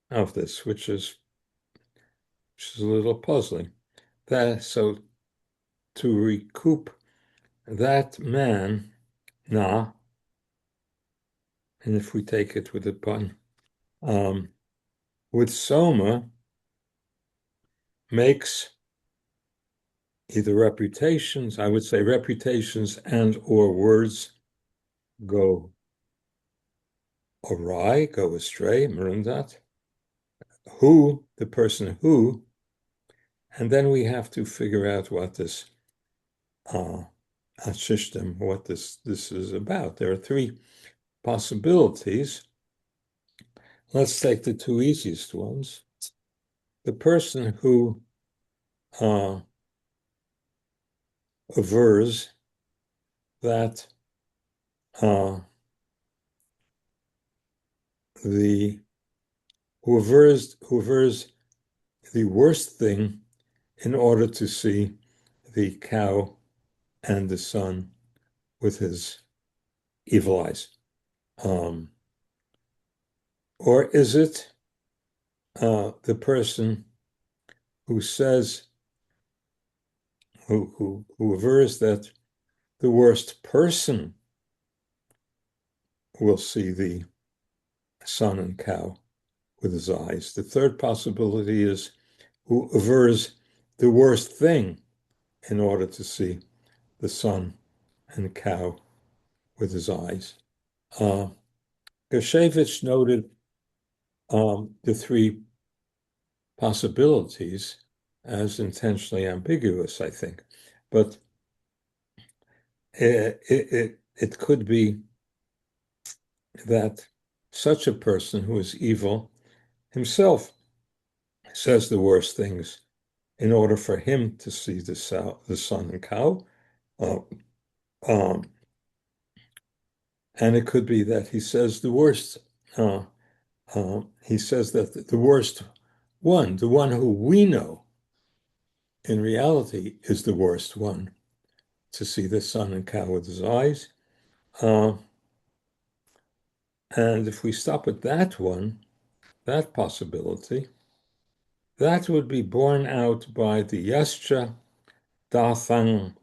of this, which is a little puzzling. So to recoup that man, na, and if we take it with a pun, with soma makes either reputations, I would say reputations and or words go awry, go astray, Merindat. Who, the person who, and then we have to figure out what this Ashishtim, what this is about. There are three possibilities. Let's take the two easiest ones. The person who avers that the who avers the worst thing in order to see the cow and the sun with his evil eyes. Or is it the person who says, who avers that the worst person will see the sun and cow with his eyes? The third possibility is who avers the worst thing in order to see the sun and cow with his eyes. Gershevich noted the three possibilities as intentionally ambiguous, I think. But it could be that such a person who is evil himself says the worst things in order for him to see the sun and cow. Uh, um, and it could be that he says the worst. He says that the worst one, the one who we know in reality is the worst one, to see the sun and cow with his eyes. And if we stop at that one, that possibility, that would be borne out by the yascha dathang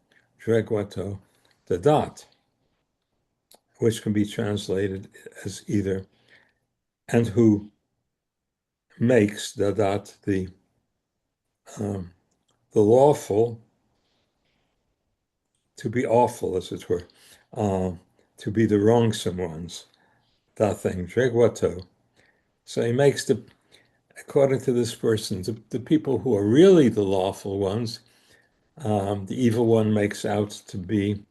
dregwato, the dot, which can be translated as either, and who makes the dot the lawful to be awful, as it were, to be the wrongsome ones, dathang dregwato. So he makes according to this person, the people who are really the lawful ones, the evil one makes out to be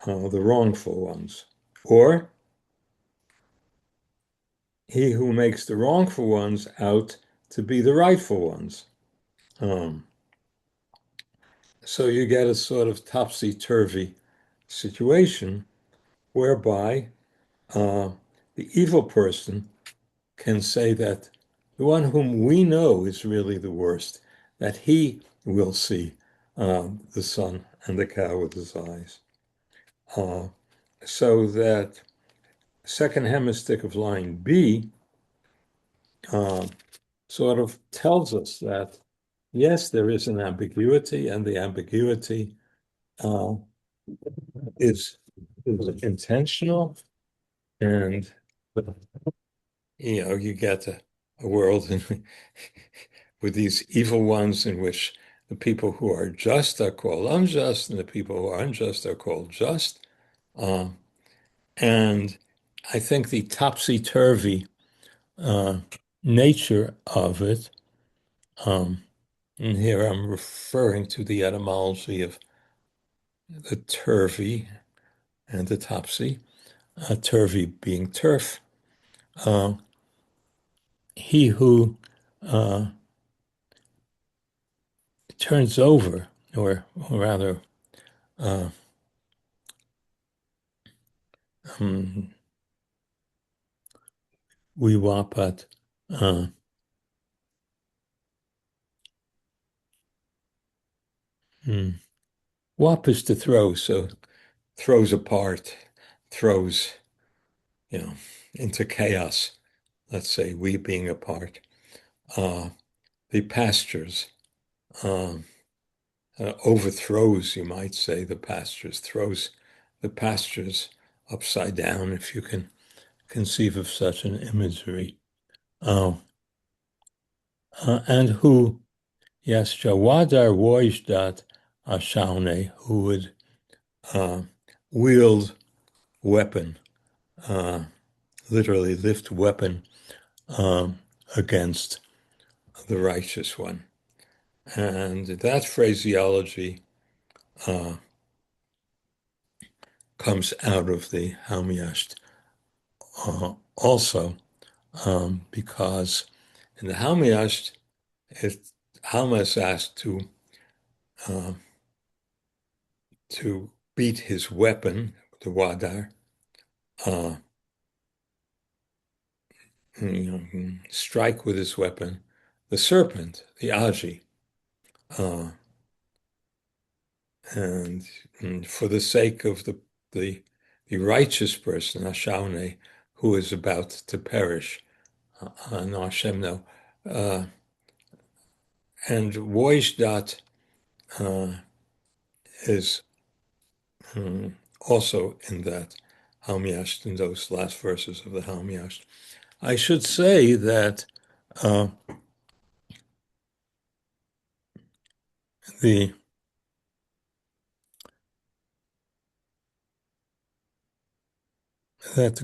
the wrongful ones. Or he who makes the wrongful ones out to be the rightful ones. So you get a sort of topsy-turvy situation whereby the evil person can say that the one whom we know is really the worst, that he will see the sun and the cow with his eyes. So that second hemistick of line B sort of tells us that, yes, there is an ambiguity, and the ambiguity is is intentional, and you get a world with these evil ones in which the people who are just are called unjust, and the people who are unjust are called just. And I think the topsy-turvy nature of it, and here I'm referring to the etymology of the turvy and the topsy, turvy being turf. He who turns over, or rather, we wapat, wap is to throw, so throws apart, throws, into chaos. Let's say we being apart. The pastures, overthrows, you might say, the pastures, throws the pastures upside down, if you can conceive of such an imagery. And who, yes, Jawadar Wojdat Ashaune, who would wield weapon, literally lift weapon against the righteous one. And that phraseology comes out of the Hamiasht also, because in the Hamiasht, Halma is asked to beat his weapon, the Wadar, strike with his weapon, the serpent, the Aji. And for the sake of the righteous person, Ashaune, who is about to perish, no Hashem, no. And Voishdat is also in that Hamiasht, in those last verses of the Hamiasht. I should say that the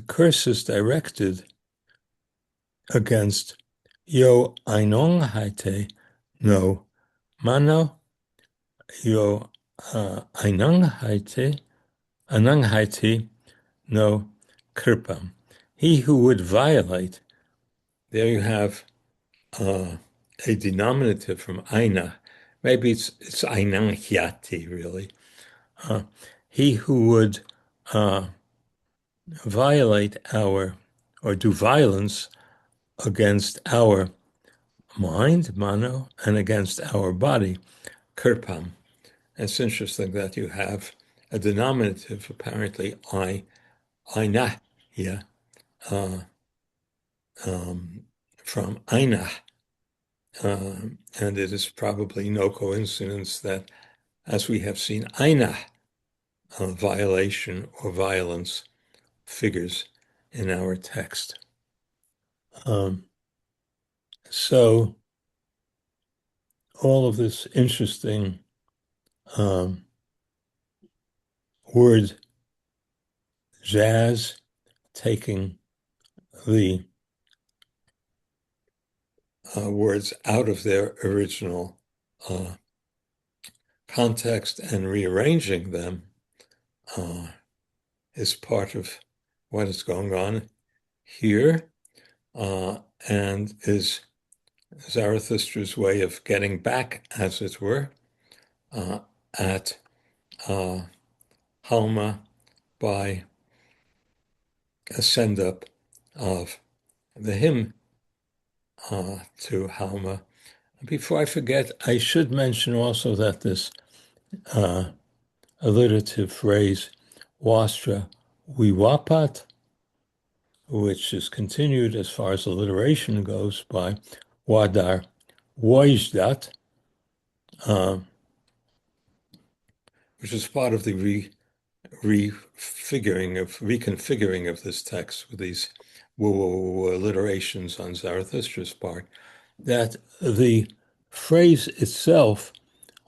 curse is directed against Yo Ainong Haite no Mano Yo Ainong Haite Anang Haite no Kirpam. He who would violate, there you have a denominative from Aina. Maybe it's Ainang Hyati, really. He who would violate or do violence against our mind, mano, and against our body, kirpam. It's interesting that you have a denominative, apparently, aina, yeah, from aina. And it is probably no coincidence that, as we have seen, aina, violation or violence, figures in our text. So all of this interesting word jazz, taking the words out of their original context and rearranging them, is part of what is going on here, and is Zarathustra's way of getting back, as it were, at Halma by a send-up of the hymn to Halma. Before I forget, I should mention also that this alliterative phrase, wastra wiwapat, which is continued as far as alliteration goes by wadar woijdat, which is part of the reconfiguring of this text with these alliterations on Zarathustra's part, that the phrase itself,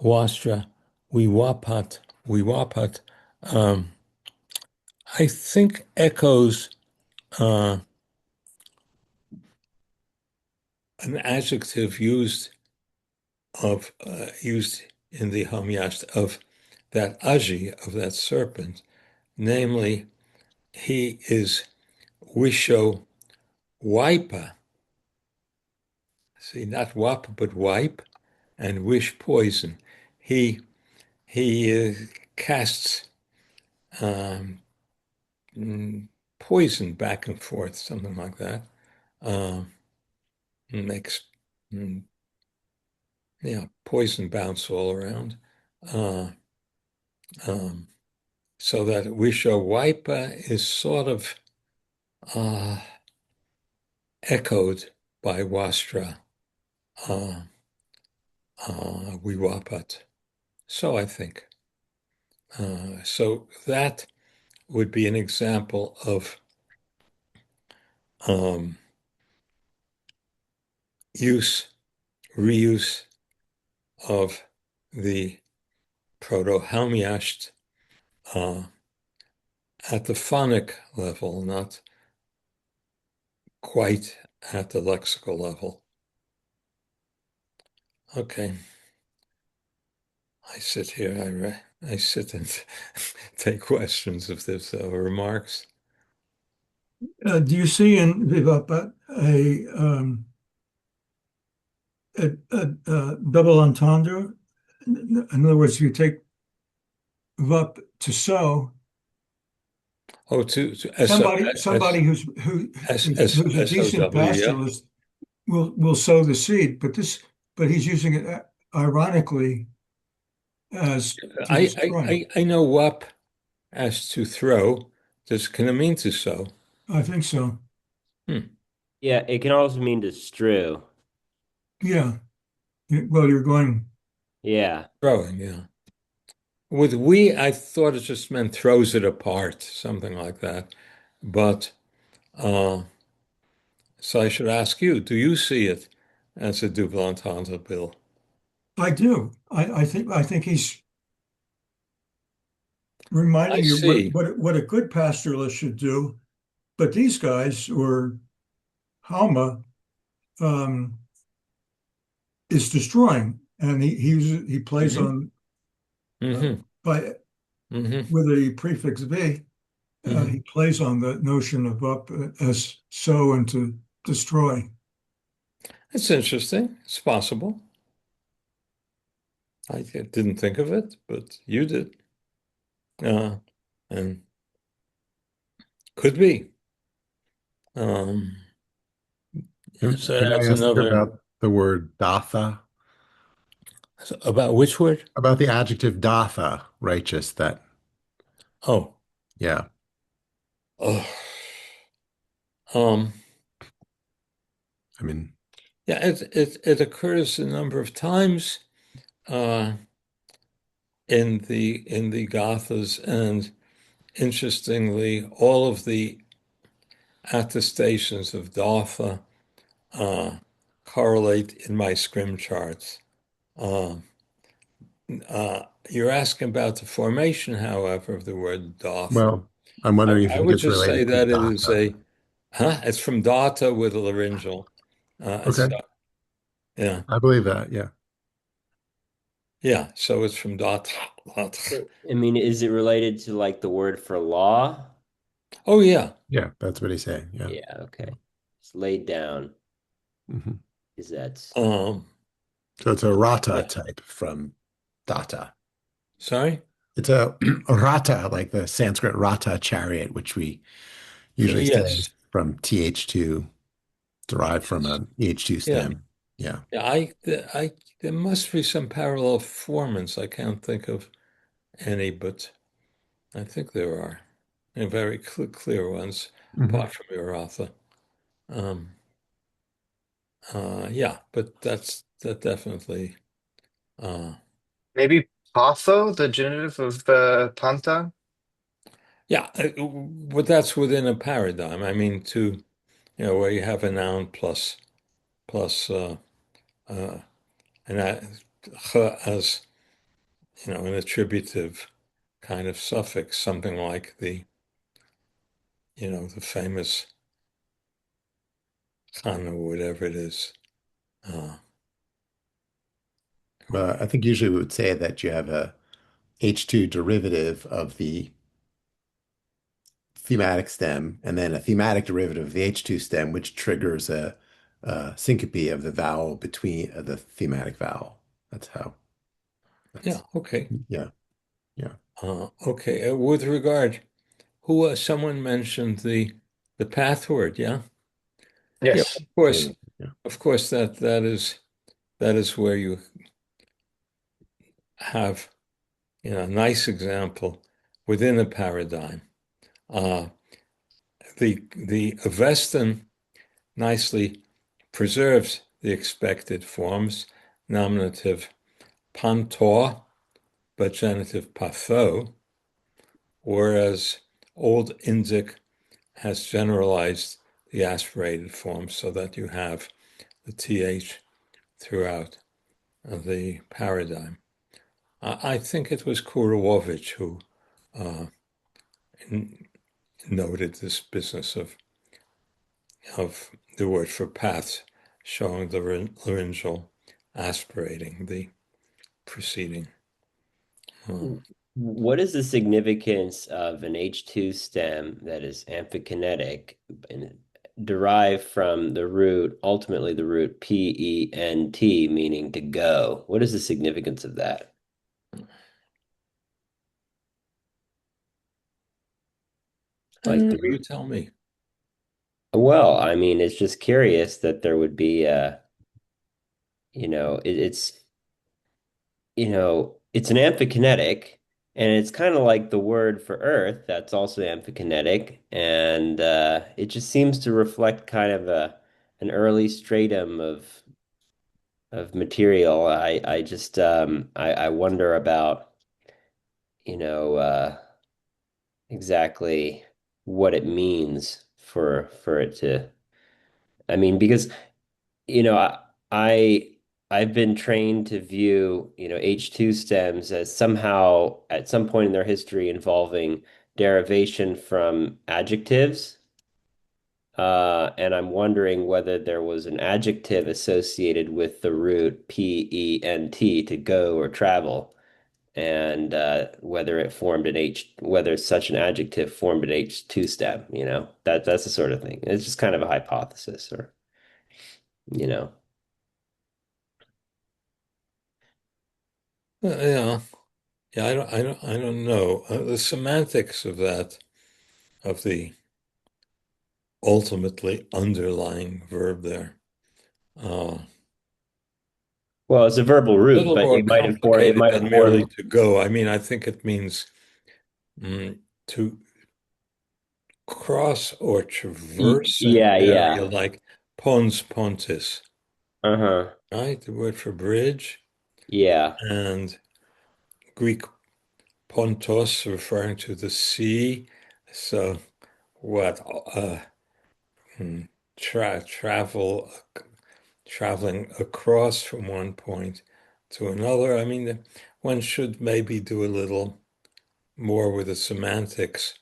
wastra, we wapat, um, I think echoes uh, an adjective used in the Hamyast of that Aji, of that serpent, namely, he is wisho wipa. See, not wap, but wipe, and wish poison. He he casts um, poison back and forth, something like that. Um, makes mm, yeah, poison bounce all around. Uh, um, so that wisho wipa is sort of uh, echoed by wastra uh, wiwapat. So I think. So that would be an example of um, use, reuse of the proto-Helmiasht uh, at the phonic level, not quite at the lexical level. Okay, I sit here, I sit and take questions if there's remarks. Do you see in Vivapat a double entendre? In other words, if you take Vup to so, Oh, to S O somebody who's a S O decent W, yeah. pastoralist will sow the seed, but he's using it ironically as to destroy. I know WAP as to throw. Can it mean to sow? I think so. Hmm. Yeah, it can also mean to strew. Yeah. Well, you're going. Yeah. Throwing, yeah. With we, I thought it just meant throws it apart, something like that. But uh, so I should ask you, do you see it as a double entendre, Bill? I do. I think he's I reminding you see. what a good pastoralist should do. But these guys, or Halma, um, is destroying, and he plays Hmm. on Hmm. by Hmm. with a prefix v. Hmm. He plays on the notion of up as sow and to destroy. It's interesting. It's possible. I didn't think of it, but you did. Uh, and could be. Um, so Can I that's ask another. about the word datha? About which word? About the adjective datha, righteous, that, Oh, yeah. oh. Um, I mean, yeah, it occurs a number of times uh, in the Gathas, and interestingly, all of the attestations of Datha uh, correlate in my scrim charts. Uh, you're asking about the formation, however, of the word Datha. well, I'm wondering if you I think would it's just say related to that it is datha. it's from Data with a laryngeal. Okay, Yeah, I believe that. Yeah. yeah. So it's from Data. I mean, is it related to like the word for law? Oh yeah. Yeah, that's what he's saying. Yeah. Yeah, okay. It's laid down. Hmm. Is that Um, So it's a rata yeah. type from data. Sorry? It's a rata, like the Sanskrit rata chariot, which we usually say is Yes. from TH2, derived from Yes. a EH2 Yeah. stem. Yeah. Yeah. There must be some parallel formants. I can't think of any, but I think there are. And very clear ones, Hmm. apart from Iratha. Um, yeah, but that definitely. Uh, Maybe patho, the genitive of panta. Yeah, but that's within a paradigm. I mean, where you have a noun plus uh, an as an attributive kind of suffix, something like the famous Khan or whatever it is. Uh, I think usually we would say that you have a H2 derivative of the thematic stem and then a thematic derivative of the H2 stem, which triggers a syncope of the vowel between the thematic vowel. That's how. yeah, That's okay. yeah, yeah. Okay. With regard, someone mentioned the path word, yeah? Yeah, Yes. Yeah. of course that is where you have a nice example within a paradigm. Uh, the Avestan nicely preserves the expected forms, nominative pantor, but genitive patho, whereas Old Indic has generalized the aspirated form so that you have the th throughout the paradigm. I think it was Kurowowicz who uh, noted this business of the word for paths showing the laryngeal aspirating the preceding. Uh, What is the significance of an H2 stem that is amphikinetic and derived from the root, ultimately the root P-E-N-T, meaning to go? What is the significance of that? Like the you re tell me. well, I mean, it's just curious that there would be it's an amphikinetic, and it's kind of like the word for earth that's also amphikinetic, and it just seems to reflect kind of an early stratum of material. I just I wonder about, you know, exactly what it means for it to. I mean, because I I've been trained to view, H2 stems as somehow at some point in their history involving derivation from adjectives. And I'm wondering whether there was an adjective associated with the root P-E-N-T to go or travel, and whether such an adjective formed an H2 stem, that's the sort of thing. It's just kind of a hypothesis, or, you know. Yeah, yeah. I don't know the semantics of that of the ultimately underlying verb there. Uh, Well, it's a verbal a root, little but more it complicated might have than merely formed. to go. I mean, I think it means to cross or traverse an Yeah, area yeah. like pons pontis, Uh-huh. right? The word for bridge, Yeah. and Greek pontos referring to the sea. So what? Hmm, travel, traveling across from one point to another. I mean, one should maybe do a little more with the semantics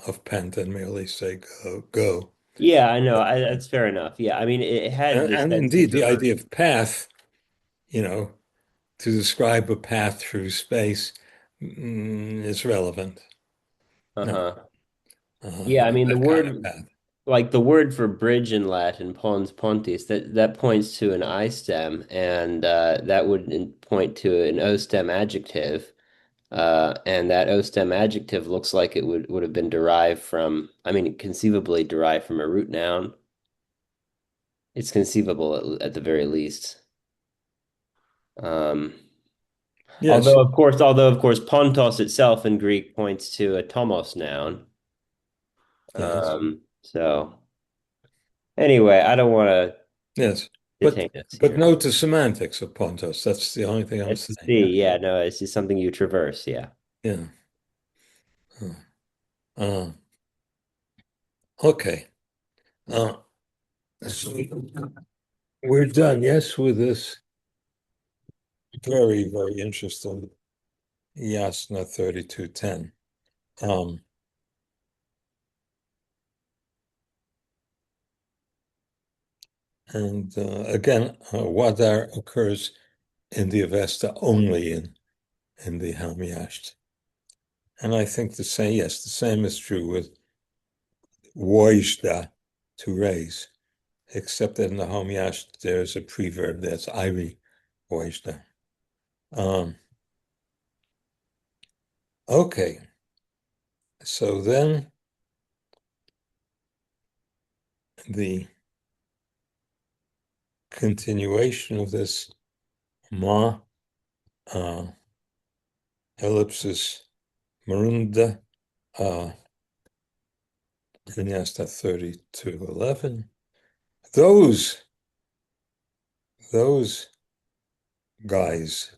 of pen than merely say go, go. Yeah, I know. That's fair enough. Yeah. I mean, it had the And sense to indeed, the traverse. idea of path, you know, to describe a path through space is relevant. No, Uh-huh. Yeah, I mean the that kind of word path. like the word for bridge in Latin, pons pontis, that points to an I stem, and that would point to an O stem adjective. And that O stem adjective looks like it would have been derived from, I mean, conceivably derived from a root noun. It's conceivable at the very least. Um, Yes, although of course, pontos itself in Greek points to a tomos noun. yes, So anyway, I don't want to yes. But detain us but here. note the semantics of Pontos. That's the only thing I'm Let's saying. see. Yeah, no, it's just something you traverse. Yeah. Yeah. Huh. Uh, okay. Uh, so we're done, yes, with this very, very interesting Yasna 3210. Um, and again, Wadar occurs in the Avesta only in the Hamiasht. And I think the same, yes, the same is true with Wojda, to raise, except that in the Hamiasht there's a preverb that's Iri Wojda. Um, okay, so then the continuation of this Ma uh, ellipsis Marunda Vinyasa 3211. Those those guys,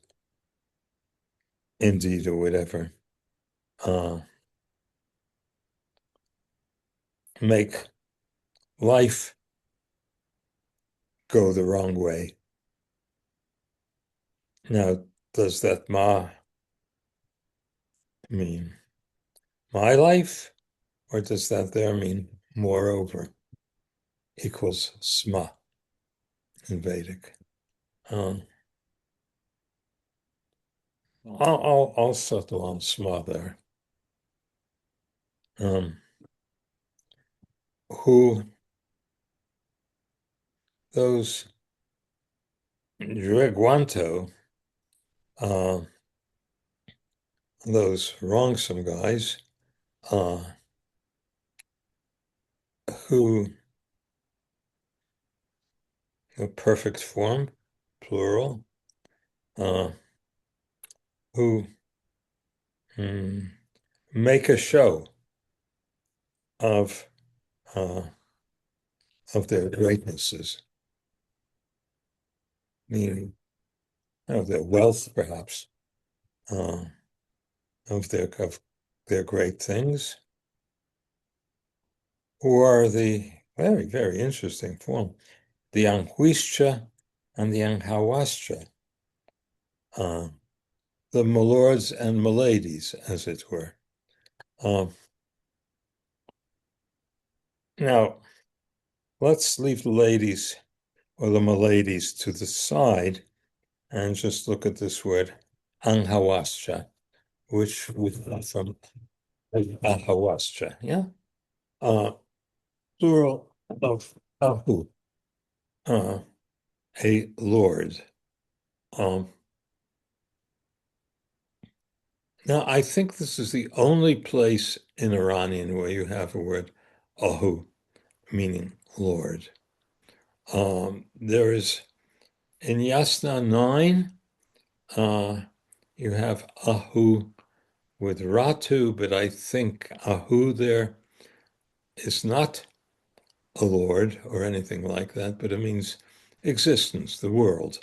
indeed, or whatever, uh, make life go the wrong way. Now, does that Ma mean my life, or does that there mean moreover equals Sma in Vedic? Um, I'll settle on Sma there. Um, who those Dreguanto, uh, those wrongsome guys, uh, who the perfect form, plural, uh, who mm, make a show of uh, of their greatnesses, meaning of their wealth, perhaps, uh, of their great things, who are the very, very interesting form, the Anhuischa and the Anhawascha, uh, the milords and miladies, as it were. Um, now, let's leave the ladies or the miladies to the side and just look at this word, Anhawascha, which would come from Ahawascha, yeah? Uh, plural of Ahu, uh, a lord. Um, now, I think this is the only place in Iranian where you have a word Ahu, meaning lord. There is in Yasna 9, you have Ahu with Ratu, but I think Ahu there is not a lord or anything like that, but it means existence, the world,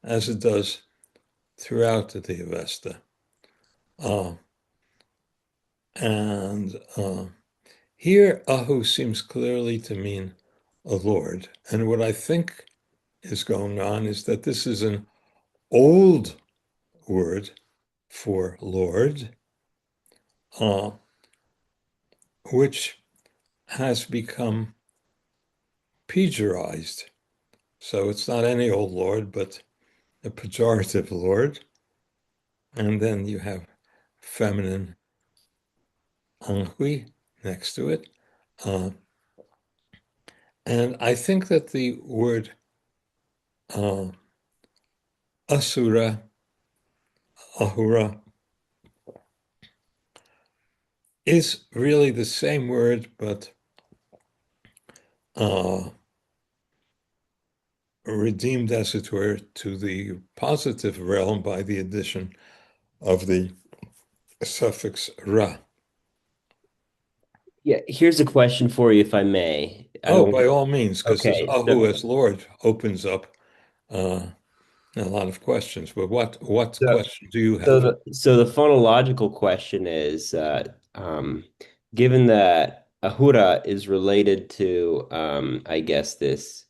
as it does throughout the Avesta. Uh, and here, Ahu seems clearly to mean a lord. And what I think is going on is that this is an old word for lord, uh, which has become pejorized. So it's not any old lord, but a pejorative lord. And then you have feminine anhui next to it. Uh, and I think that the word uh, asura, ahura, is really the same word, but uh, redeemed, as it were, to the positive realm by the addition of the suffix ra. Yeah, here's a question for you, if I may. I Oh, don't by want all means, because this Okay, Ahu as Lord opens up uh, a lot of questions. But what so question do you so have? the phonological question is, um, given that Ahura is related to I guess this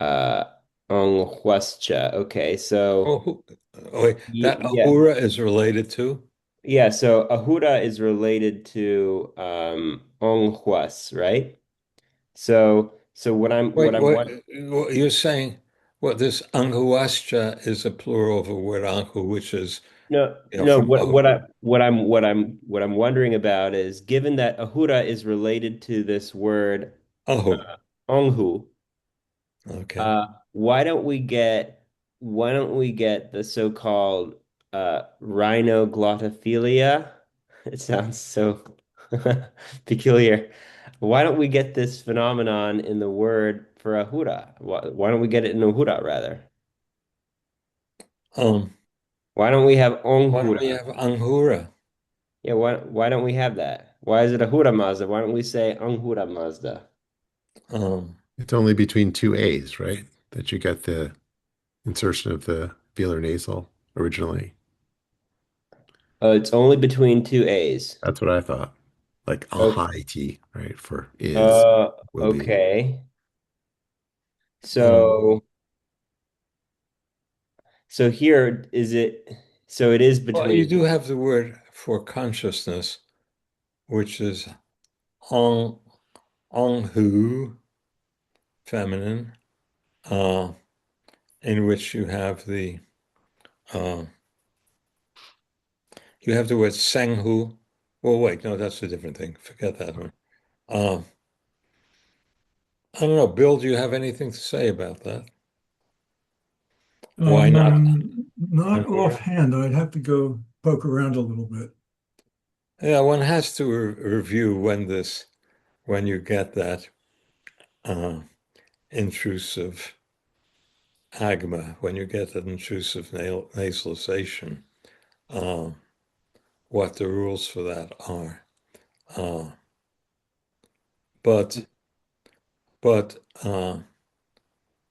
uh Onghuascha. Okay, so Oh, oh wait, that yeah. Ahura is related to? Yeah, so Ahura is related to Onghuas, right? So what Wait, I'm what, what what you're saying? What this Anguascha is a plural of a word Angu, which is no no from Ahu. what I'm wondering about is given that Ahura is related to this word Ahu. Onghu, Okay. uh why don't we get the so-called rhinoglotophilia? It sounds so peculiar. Why don't we get this phenomenon in the word for Ahura? Why don't we get it in Ahura rather? Um, Why don't we have why don't we Onghura? have Anghura? Yeah, why don't we have that? Why is it Ahura Mazda? Why don't we say Anghura Mazda? Um, It's only between two A's, right? That you get the insertion of the velar nasal originally. It's only between two A's. That's what I thought. Like Okay. ahai, right? For is, Uh, will be. okay. um, So so here is it so it is well, you between do have the word for consciousness, which is Ong, Onghu, feminine, uh, in which uh, you have the word Senghu. Well, wait, no, that's a different thing. Forget that one. Uh, I don't know, Bill, do you have anything to say about that? Why not Not Anghura? offhand. I'd have to go poke around a little bit. Yeah, one has to review when you get that uh, intrusive agma, when you get that intrusive nasalization, uh, what the rules for that are. Uh, but but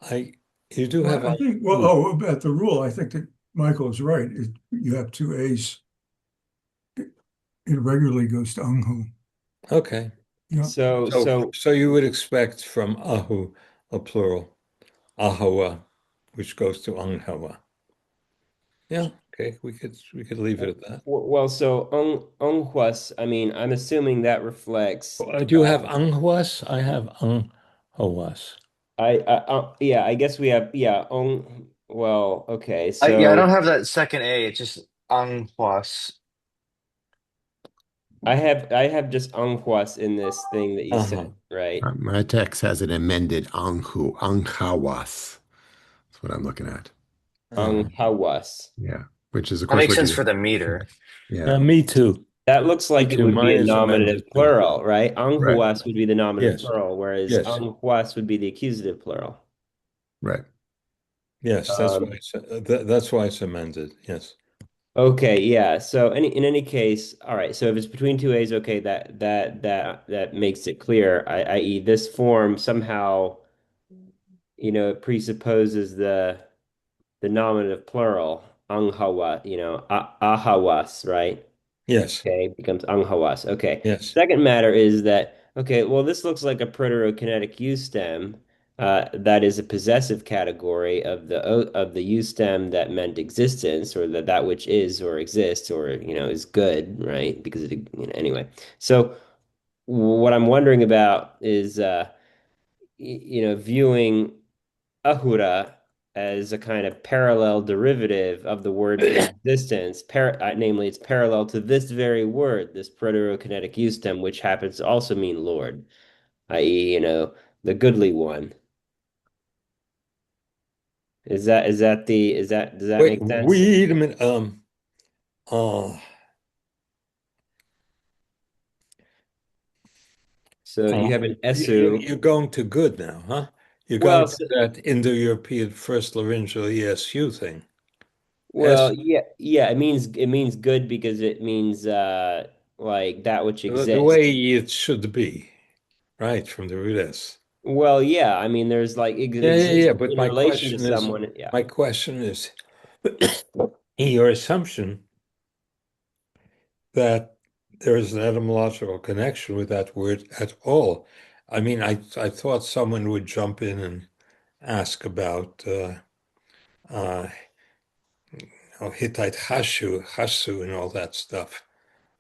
I you do Well, have I think, well, Anghur. oh, about the rule, I think that Michael is right. You have two A's. It regularly goes to Unghu. Okay. Yeah. so So so so you would expect from Ahu a plural, Ahawa, which goes to Anghawa. Yeah, okay, we could leave it at that. well so Onghuas, I mean, I'm assuming that reflects Do you have Anghwas? I have Anghawas. yeah, I guess we have yeah, well, okay. Yeah, I So don't have that second A. It's just anhuas. I have just Onghuas in this thing that you sent, Uh-huh. right? My text has an amended Anhu, Anghawas. That's what I'm looking at. Uh-huh. Onghawas. Yeah. Which is, of That course, makes what sense you, for the meter. yeah. Me too. That looks Me like it too. would be Mine a is nominative amended too. plural, right? Right. Anghuas would be the nominative Yes. plural, whereas Yes. Onghuas would be the accusative plural. Right. Yes. Um, That's why it's amended. Yes. okay, yeah. So in any case, all right. So if it's between two A's, okay, that makes it clear. I.e., this form somehow, it presupposes the nominative plural, anghawa, ahawas, right? Yes. Okay, becomes anghawas. Okay. Yes. Second matter is that, okay, well, this looks like a proterokinetic use stem. That is a possessive category of the use stem that meant existence, or that which is or exists or is good, right? Because anyway. So what I'm wondering about is viewing ahura as a kind of parallel derivative of the word for existence, namely it's parallel to this very word, this proto-kinetic use stem, which happens to also mean Lord, i.e., the goodly one. Does that Wait, make sense? wait a minute. Uh, So you have an you, esu. you're going to good now, huh? You're going Well, to that Indo-European first laryngeal ESU thing. S, yeah, yeah. It means good because it means like that which the exists. way it should be, right? From the root S. Well, yeah. I mean, there's like Yeah, yeah, exists yeah. But in relation to someone. Yeah. my question is, your assumption that there is an etymological connection with that word at all. I mean, I thought someone would jump in and ask about uh, Hittite Hashu, and all that stuff.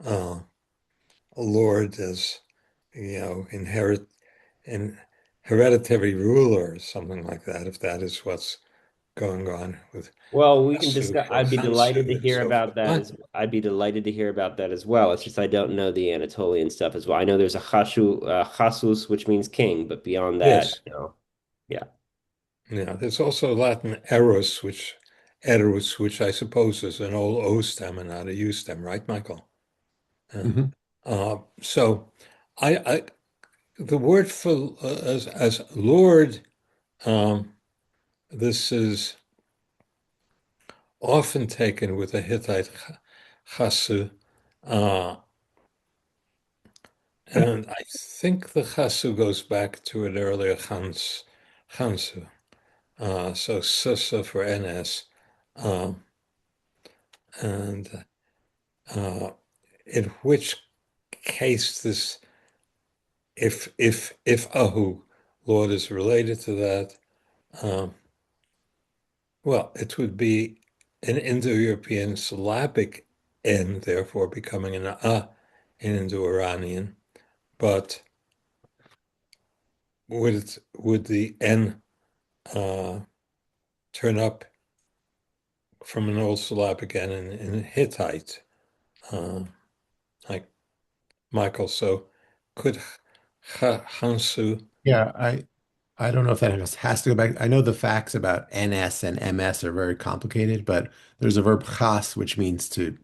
Uh, Lord as in hereditary ruler or something like that. If that is what's going on with Well, we can Hashu discuss. for Hansu and so forth. What? I'd be delighted to hear about that as well. It's just I don't know the Anatolian stuff as well. I know there's a Chasus, which means king, but beyond that, Yes. yeah. Yeah. There's also Latin eros, which I suppose is an old O stem and not a U stem, right, Michael? Yeah. Mhm. So I the word for as Lord, um, this is often taken with a Hittite chasu, uh, and I think the chasu goes back to an earlier chansu. So susa for ns, um, and uh, in which case this, if ahu, Lord, is related to that, um, well, it would be an Indo-European syllabic N, therefore becoming an A in Indo-Iranian. But would the N uh, turn up from an old syllabic N in Hittite, uh, like Michael? So could Hansu? Yeah, I don't know if that has to go back. I know the facts about NS and MS are very complicated, but there's a verb chas, which means to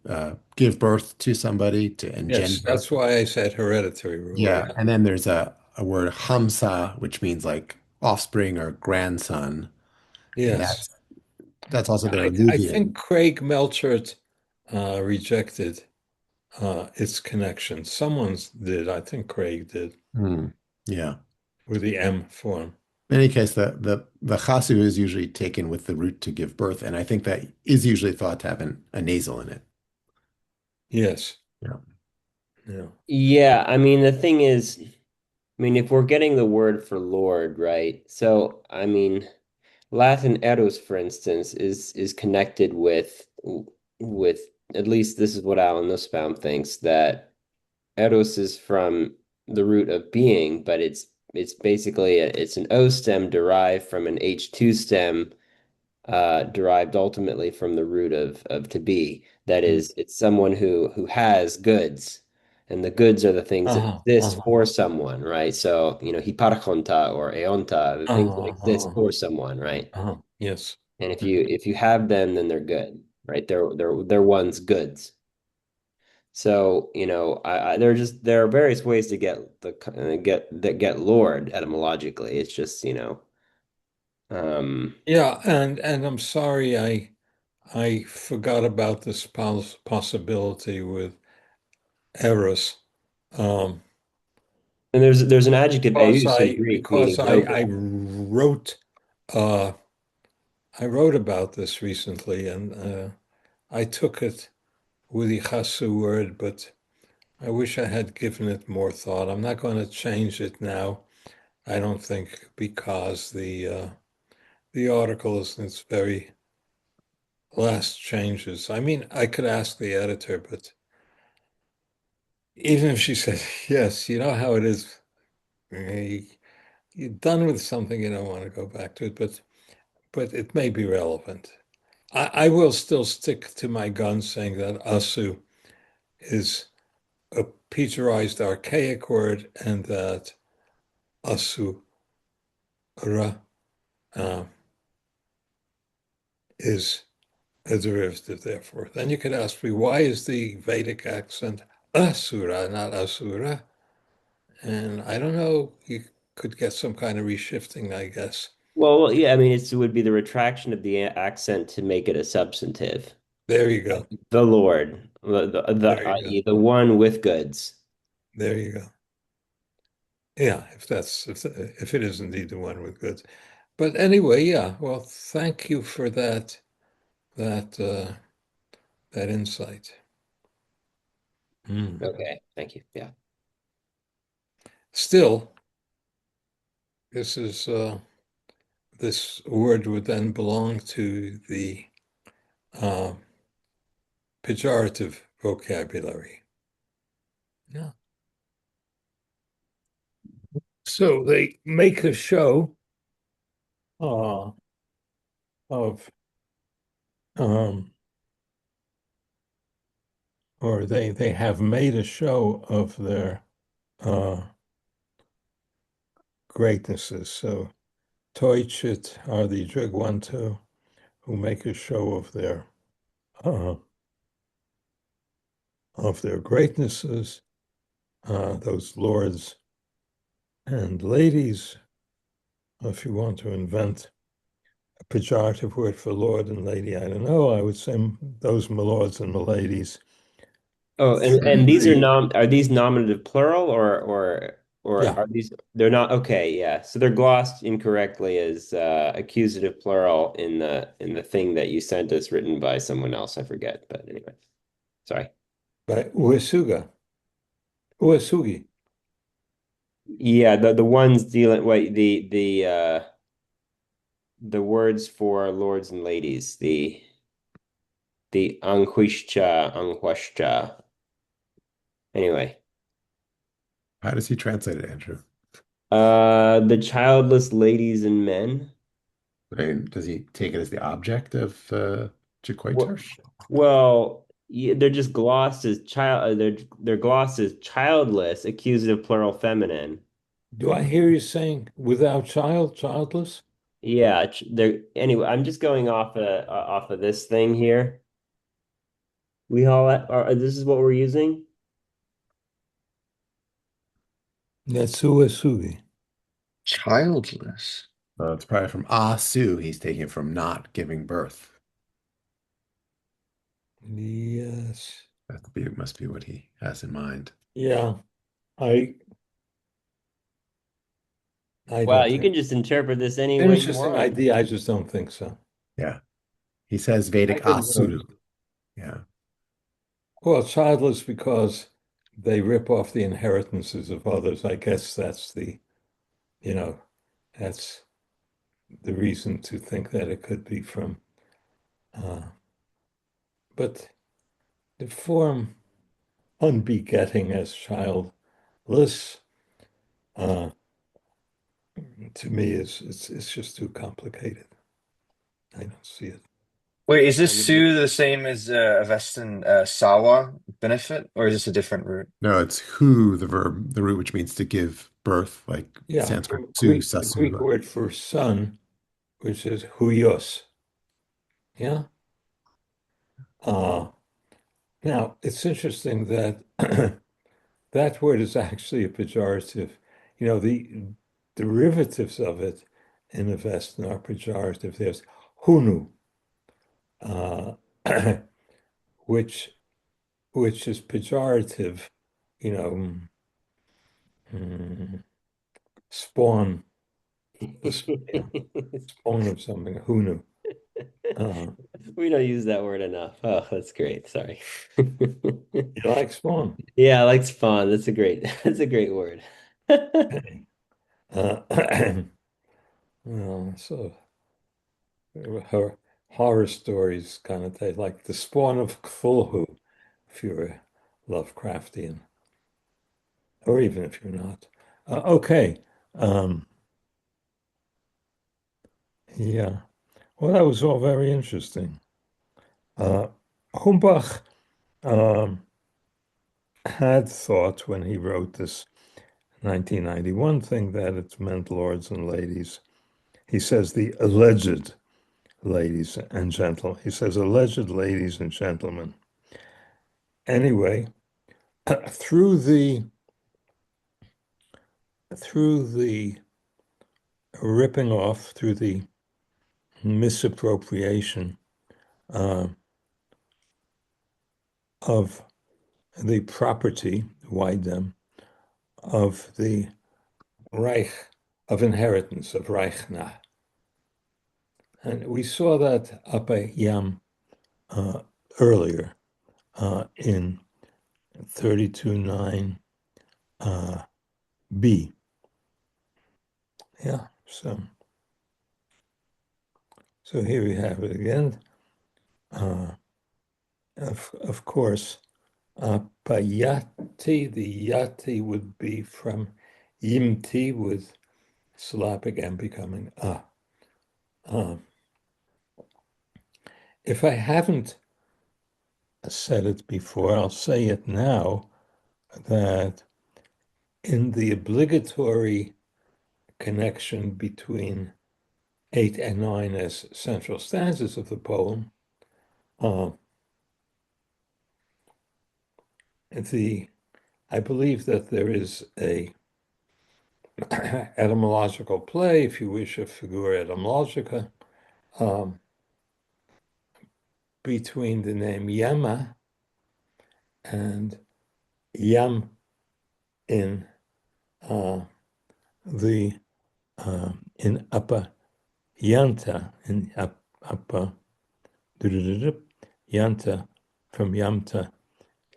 give birth to somebody, to Yes, engender. that's why I said hereditary ruler. Yeah, Yeah. and then there's a word hamsa, which means like offspring or grandson, and Yes. that's also their I think alluvian. Craig Melchert rejected its connection. Someone's did. I think Craig did Hmm. Yeah. with the M form. In any case, the chasu is usually taken with the root to give birth, and I think that is usually thought to have a nasal in it. Yes. Yeah. Yeah. Yeah, I mean the thing is, I mean if we're getting the word for Lord, right? So I mean Latin eros, for instance, is connected with at least this is what Alan Nussbaum thinks that eros is from the root of being, but it's basically it's an O stem derived from an H2 stem derived ultimately from the root of to be. That Hmm. is, it's someone who has goods, and the goods are the things that Uh-huh. exist Uh-huh. for someone, right? So, hiparchonta or eonta, the things that Uh-huh. exist Uh-huh. for someone, right? Uh-huh. Yes. And if you have them, then they're good, right? They're one's goods. So, there are various ways to get Lord etymologically. It's just, um, Yeah, and I'm sorry I forgot about this possibility with Eros. Um, and there's an adjective because eus in I Greek because meaning I noble. wrote uh I wrote about this recently, and I took it with the chasu word, but I wish I had given it more thought. I'm not going to change it now. I don't think, because the article is in its very last changes. I mean, I could ask the editor, but even if she said yes, you know how it is. You, you're done with something, you don't want to go back to it, but it may be relevant. I will still stick to my guns saying that asu is a Peterized archaic word, and that asura uh, is a derivative, therefore. Then you could ask me, why is the Vedic accent asura, not asura? And I don't know, you could get some kind of reshifting, I guess. Well, yeah, I mean, it would be the retraction of the accent to make it a substantive. There you go. The Lord, the There you go. i.e. the one with goods. There you go. Yeah, if it is indeed the one with goods. But anyway, yeah. Well, thank you for that that insight. Mm. Okay, thank you. Yeah. Still, this is this word would then belong to the uh, pejorative vocabulary. Yeah. So they make a show uh, of, um, or they have made a show of their uh, greatnesses. So Teuchit are the Drigwanto who make a show uh, of their greatnesses. Those lords and ladies, if you want to invent a pejorative word for lord and lady, I don't know. I would say those my lords and my ladies Oh, through and these the are these nominative plural or yeah, are these they're not okay, yeah. So they're glossed incorrectly as accusative plural in the thing that you sent us written by someone else. I forget, but anyway. Sorry. by Uesuga, Uesugi. Yeah, the ones dealing wait, the words for lords and ladies, the anhuishcha. Anyway. How does he translate it, Andrew? The childless ladies and men. Right? Does he take it as the object of Well, Chiquetar? well, yeah, they're just glossed as child. They're glossed as childless, accusative plural feminine. Do I hear you saying without child, childless? Yeah, they're anyway. I'm just going off of this thing here. We all are. This is what we're using. That's Uesugi. Childless. It's probably from Asu. He's taking it from not giving birth. Yes. Must be what he has in mind. Yeah. I I Well, don't you think can just interpret this any an way you interesting want. idea. I just don't think so. Yeah. He says I Vedic wouldn't know. Asuru. Yeah. Well, childless because they rip off the inheritances of others. I guess that's you know, that's the reason to think that it could be from, uh, but the form unbegetting as childless, uh, to me it's just too complicated. I don't see it. Wait, is this I mean, Su the same as Avestan Sawa benefit, or is this a different root? No, it's who, the verb, the root, which means to give birth, like Yeah, Sanskrit su, Greek, the Greek sasuva. word for son, which is huios. Yeah. Uh, Now it's interesting that that word is actually a pejorative. The derivatives of it in the West are pejorative. There's hunu, uh, which which is pejorative, you know, mm, spawn, spawn of something, hunu. Uh, we don't use that word enough. Oh, that's great. Sorry. you like spawn? Yeah, I like spawn. That's a great that's a great word. Uh, so her horror stories kind of they like the spawn of Cthulhu, if you're Lovecraftian, or even if you're not. Okay. Um, yeah. Well, that was all very interesting. Uh, Humbach um, had thought when he wrote this 1991 thing that it meant lords and ladies. He says the alleged ladies and gentlemen. He says alleged ladies and gentlemen. Anyway, through the ripping off, through the misappropriation uh, of the property, Weidem, of the Reich of inheritance of Reichna. And we saw that up a Yam uh, earlier in 32.9 B. Yeah, so here we have it again. Of course, payati, the yati would be from yimti with syllabic M becoming a. If I haven't said it before, I'll say it now, that in the obligatory connection between 8 and 9 as central stanzas of the poem, uh, I believe that there is a etymological play, if you wish, a figura etymologica, um, between the name Yama and Yam in the in Upper Yanta in Upper Yanta from Yamta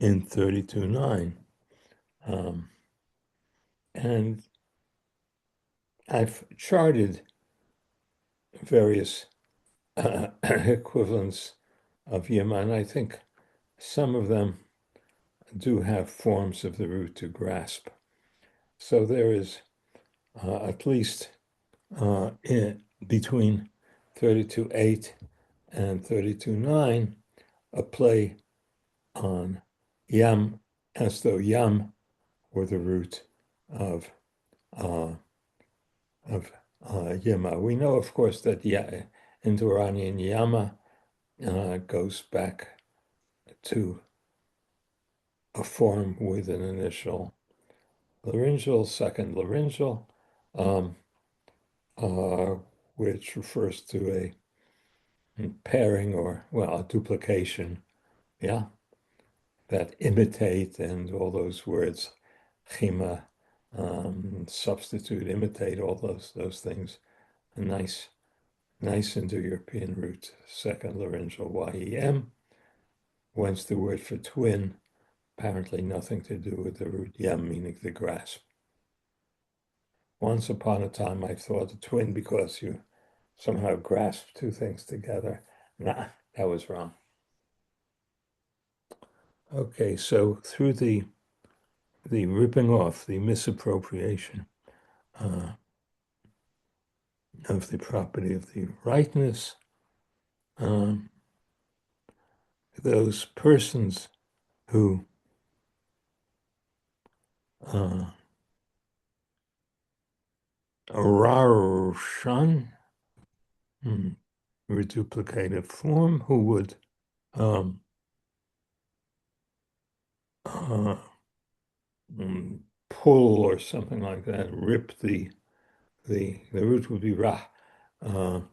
in 32.9. And I've charted various equivalents of Yama, and I think some of them do have forms of the root to grasp. So there is at least between 32.8 and 32.9 a play on Yam as though Yam were the root of uh, Yama. We know, of course, that Indoranian Yama goes back to a form with an initial laryngeal, second laryngeal, um, uh, which refers to a pairing or, well, a duplication, yeah, that imitate and all those words, chima, substitute, imitate, all those things. A nice Indo-European root, second laryngeal YEM, whence the word for twin, apparently nothing to do with the root yem, meaning the grasp. Once upon a time, I thought a twin because you somehow grasp two things together. Nah, that was wrong. Okay, so through the ripping off, the misappropriation of the property of the rightness, um, those persons who Raroshan, reduplicative form, who would um, uh, pull or something like that, rip the root would be ra, who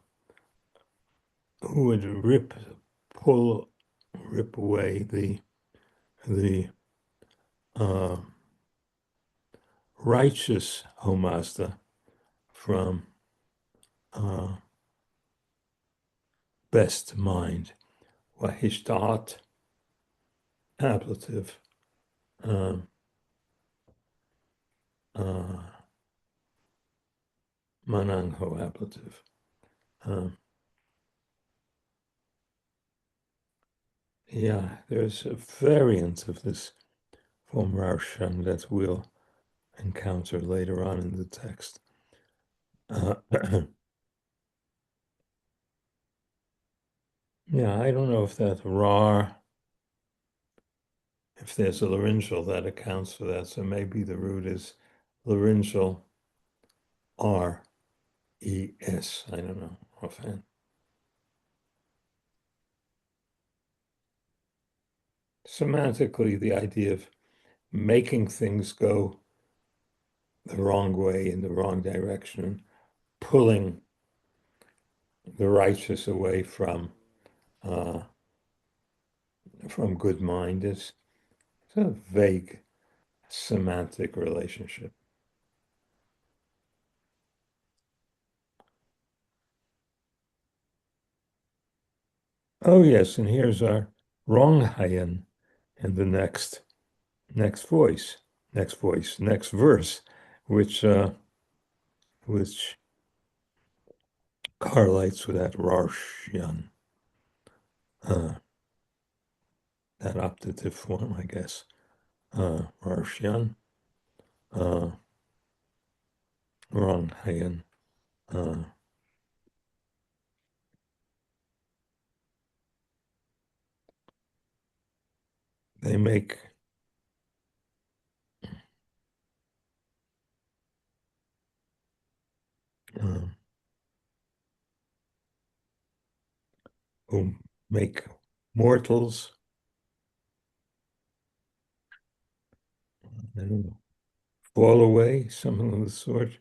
would pull, rip away the righteous homasta from best mind. Wahishtat, ablative, manangho, ablative. Yeah, there's a variant of this form Rarshan that we'll encounter later on in the text. Yeah, I don't know if that rar, if there's a laryngeal that accounts for that. So maybe the root is laryngeal R-E-S. I don't know offhand. Semantically, the idea of making things go the wrong way in the wrong direction, pulling the righteous away from good mind is a vague semantic relationship. Oh yes, and here's our wrong hayan in the next next verse, which correlates with that Roshan, uh, that optative form, I guess. Roshan, uh, Ronghayan. Uh, they make uh, who make mortals, I don't know, fall away, something of the sort.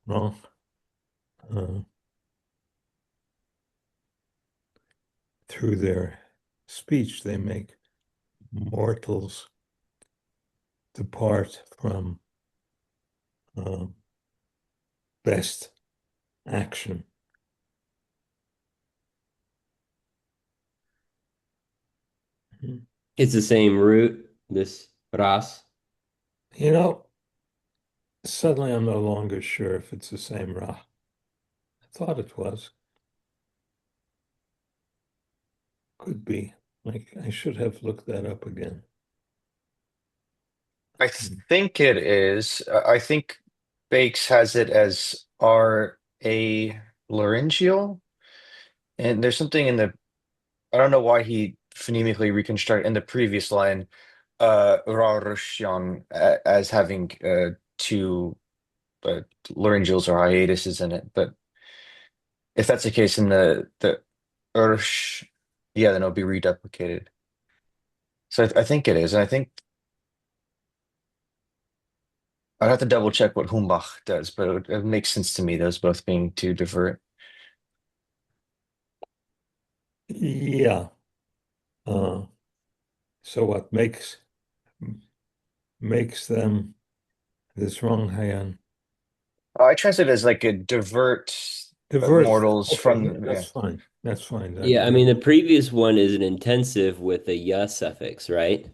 Wrong. Uh, through their speech, they make mortals depart from uh, best action. It's the same root, this ras. You know, suddenly I'm no longer sure if it's the same Ra. I thought it was. Could be. Like I should have looked that up again. I think it is. I think Bakes has it as R.A. laryngeal. And there's something in the, I don't know why he phonemically reconstructed in the previous line, Rarushan as having two laryngeals or hiatuses in it. But if that's the case in the Ursh, yeah, then it'll be reduplicated. So I think it is. And I think I'd have to double check what Humbach does, but it makes sense to me, those both being two different. Yeah. Uh, so what makes them this wrong hand I translate it as like a divert diverse? mortals Okay, from, that's yeah. fine. That's fine. Yeah, I That mean the previous one is an intensive with a ya suffix, right?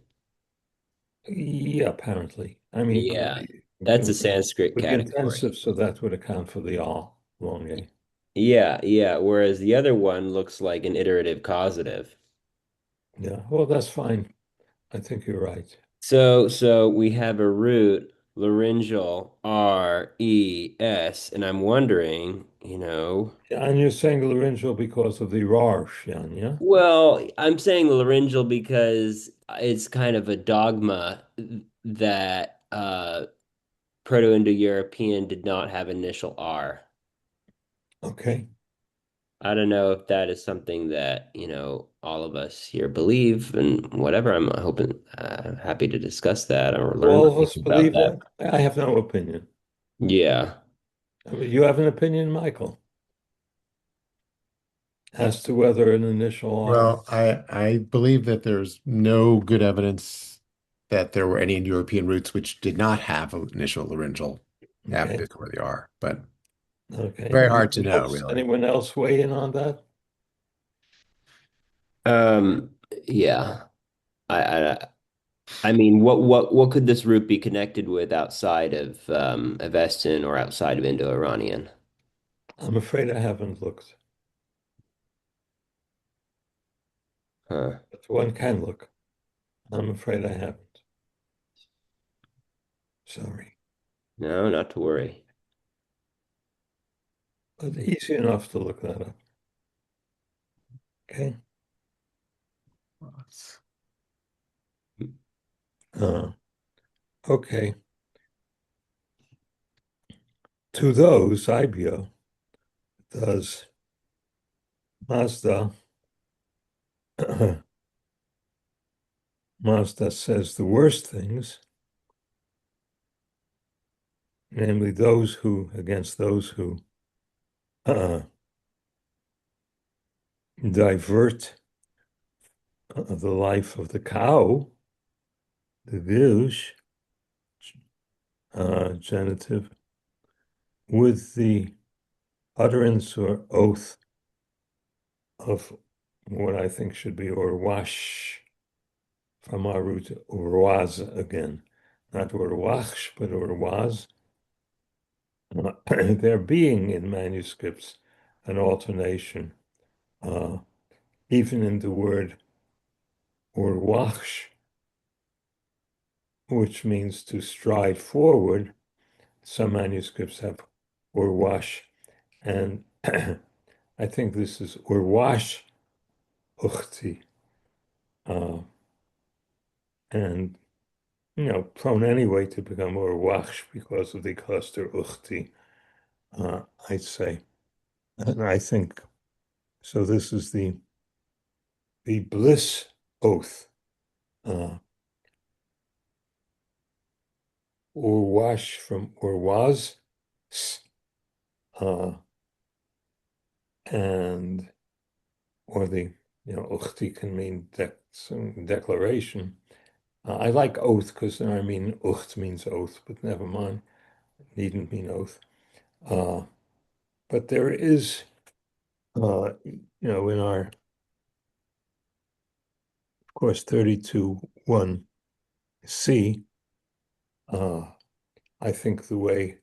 yeah, apparently. I mean, Yeah, that's a Sanskrit with the category. intensive, so that would account for the all long A. Yeah, yeah. Whereas the other one looks like an iterative causative. Yeah, well, that's fine. I think you're right. So we have a root laryngeal R E S, and I'm wondering, Yeah, and you're saying laryngeal because of the Rarsh, yeah? well, I'm saying laryngeal because it's kind of a dogma that Proto-Indo-European did not have initial R. Okay. I don't know if that is something that, all of us here believe and whatever. I'm hoping, happy to discuss that or learn All of us about believe that. that? I have no opinion. Yeah. I mean, you have an opinion, Michael, as to whether an initial R. Well, I believe that there's no good evidence that there were any Indo-European roots which did not have an initial laryngeal Okay. before the R, but Okay. very hard to know, really. Anyone else weigh in on that? Um, yeah. I I mean, what could this root be connected with outside of Avestan or outside of Indo-Iranian? I'm afraid I haven't looked, Huh. but one can look. I'm afraid I haven't. Sorry. No, not to worry. But easy enough to look that up. Okay. Uh, okay. To those, IBO does Mazda. Mazda says the worst things, namely against those who uh, divert the life of the cow, the vish, genitive, with the utterance or oath of what I think should be or wash from our root urwaz again. Not urwachsh, but urwaz. There being in manuscripts an alternation, uh, even in the word urwachsh, which means to stride forward. Some manuscripts have urwash, and I think this is urwash uchti, uh, and prone anyway to become urwash because of the cluster uchti, I'd say. And I think so. This is the bliss oath, uh, urwash from urwaz, uh, and or the uchti can mean declaration. I like oath because I mean ucht means oath, but never mind, it needn't mean oath. But there is, in our, of course, 32(1)C, I think the way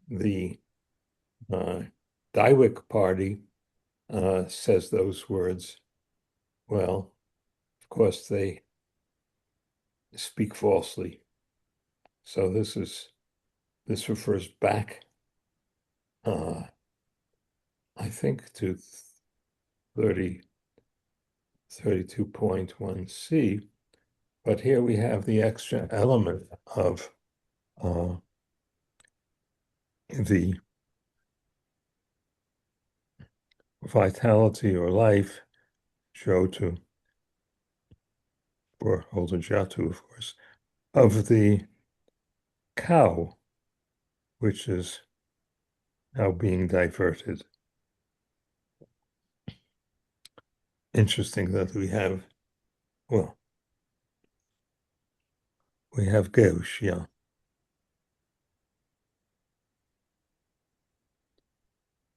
the Daiwic party says those words, well, of course, they speak falsely. So this refers back, I think, to 32.1C, but here we have the extra element of the vitality or life, Jotu, or Jatu, of course, of the cow, which is now being diverted. Interesting that we have Geush, yeah.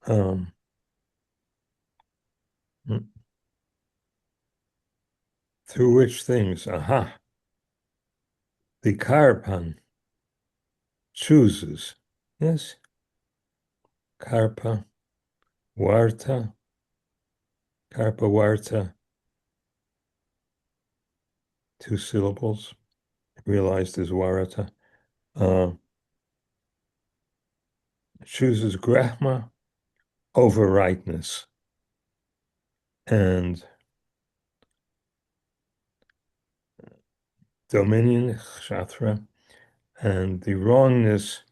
Um, through which things, the Karpan chooses, yes, Karpa, Warta, Karpa Warta, 2 syllables, realized as Warata, chooses Grahma over rightness. And dominion, Kshatra, and the wrongness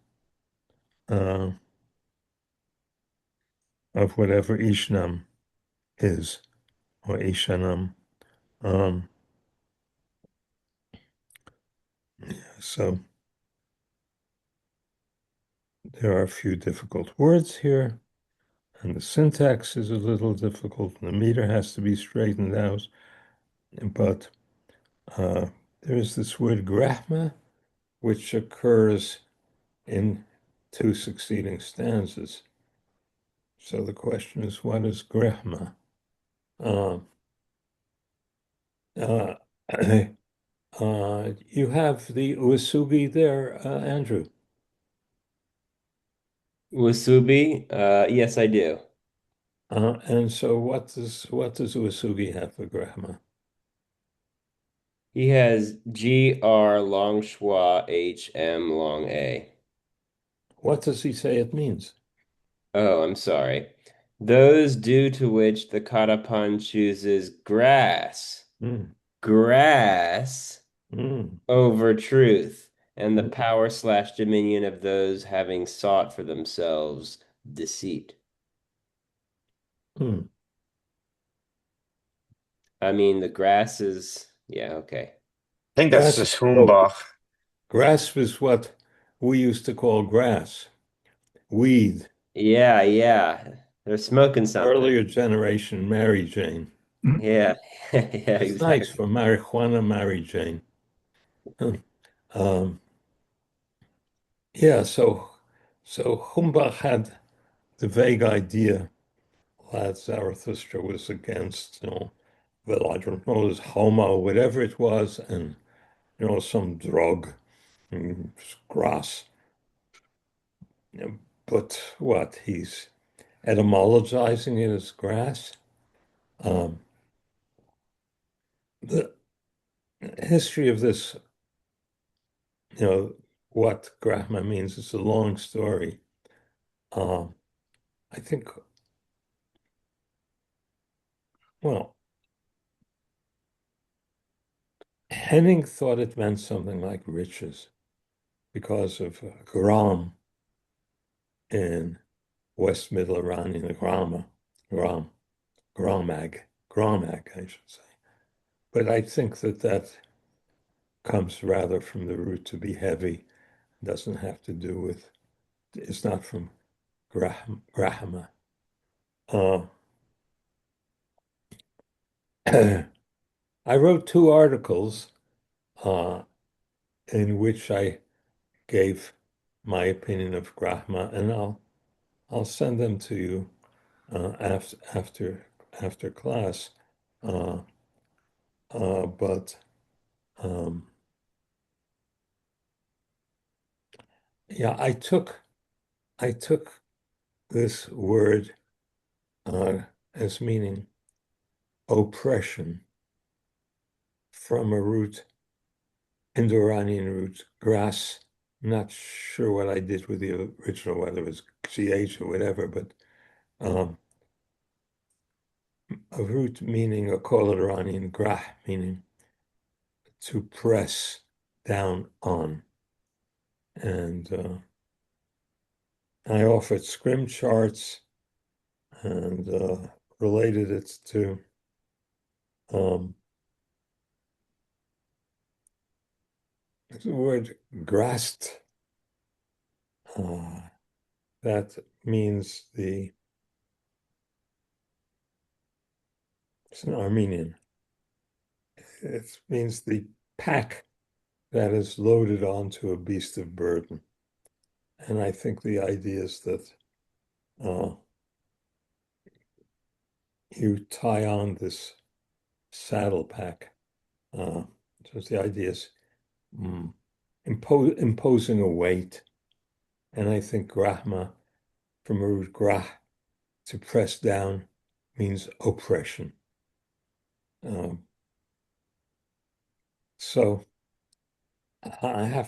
of whatever Ishnam is, or Ishanam. So there are a few difficult words here, and the syntax is a little difficult, and the meter has to be straightened out. But there is this word Grahma, which occurs in 2 succeeding stanzas. So the question is, what is Grahma? Uh, uh, you have the Uesugi there, Andrew. Wasubi? Yes, I do. And so what does Uesugi have for Grahma? He has GR long schwa HM long A. What does he say it means? Oh, I'm sorry. Those due to which the Katapan chooses grass. Mm, Grass mm, over truth, and the mm, power/dominion of those having sought for themselves deceit. mm. I mean, the grass is, yeah, okay. I think that's Grass, just oh, Humbach. grass is what we used to call grass, weed. Yeah, yeah. They're smoking something. Earlier generation Mary Jane. Yeah, yeah, It's nice exactly. for marijuana Mary Jane. Um, yeah, so Humbach had the vague idea that Zarathustra was against, well, I don't know, it was homo, whatever it was, and some drug, grass. You know, but what? He's etymologizing it as grass. Um, the history of this, you know, what Grahma means, it's a long story. Um, I think, well, Henning thought it meant something like riches because of Gram in West Middle Iranian, Gram, Gramag, I should say. But I think that comes rather from the root to be heavy, doesn't have to do with, it's not from Grahama. Uh, I wrote two articles uh, in which I gave my opinion of Grahma, and I'll send them to you after class. Uh, but um, yeah, I took this word uh, as meaning oppression from a root, Indo-Iranian root, grass. Not sure what I did with the original, whether it was GH or whatever, but um, a root meaning a call Iranian grah, meaning to press down on. And I offered scrim charts and related it to um, the word grast. That means it's an Armenian. It means the pack that is loaded onto a beast of burden. And I think the idea is that uh, you tie on this saddle pack. So the idea is mm, imposing a weight. And I think grahma, from a root grah, to press down, means oppression. Um, so I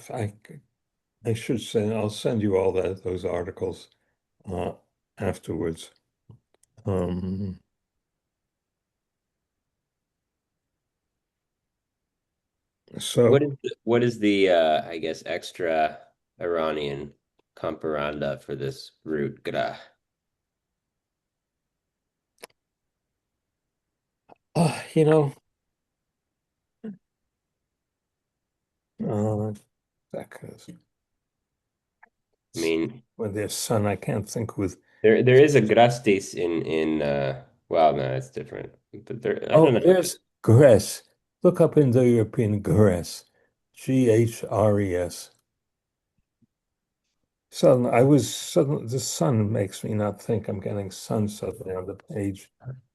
should say, I'll send you all those articles uh, afterwards. Um, What so, is what is the I guess extra Iranian comparanda for this root gra? you know, uh, I mean, when there's sun, I can't think with. there is a grastis in well, no, it's different. But there I don't Oh, know. there's Gres. Look up Indo-European Gres, Gres. So I was suddenly, the sun makes me not think I'm getting sun suddenly on the page.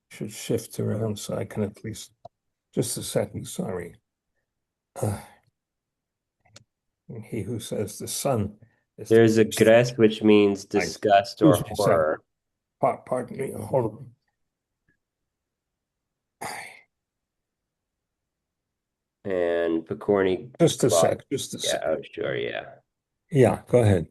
Should shift around so I can at least, just a second, sorry. Uh, he who says the sun is, There's a gres which means I, disgust or excuse me a second. horror, Pardon me, hold on. and Picorni Just a clause. sec, just a Yeah, sec. oh sure, yeah. Yeah, go ahead.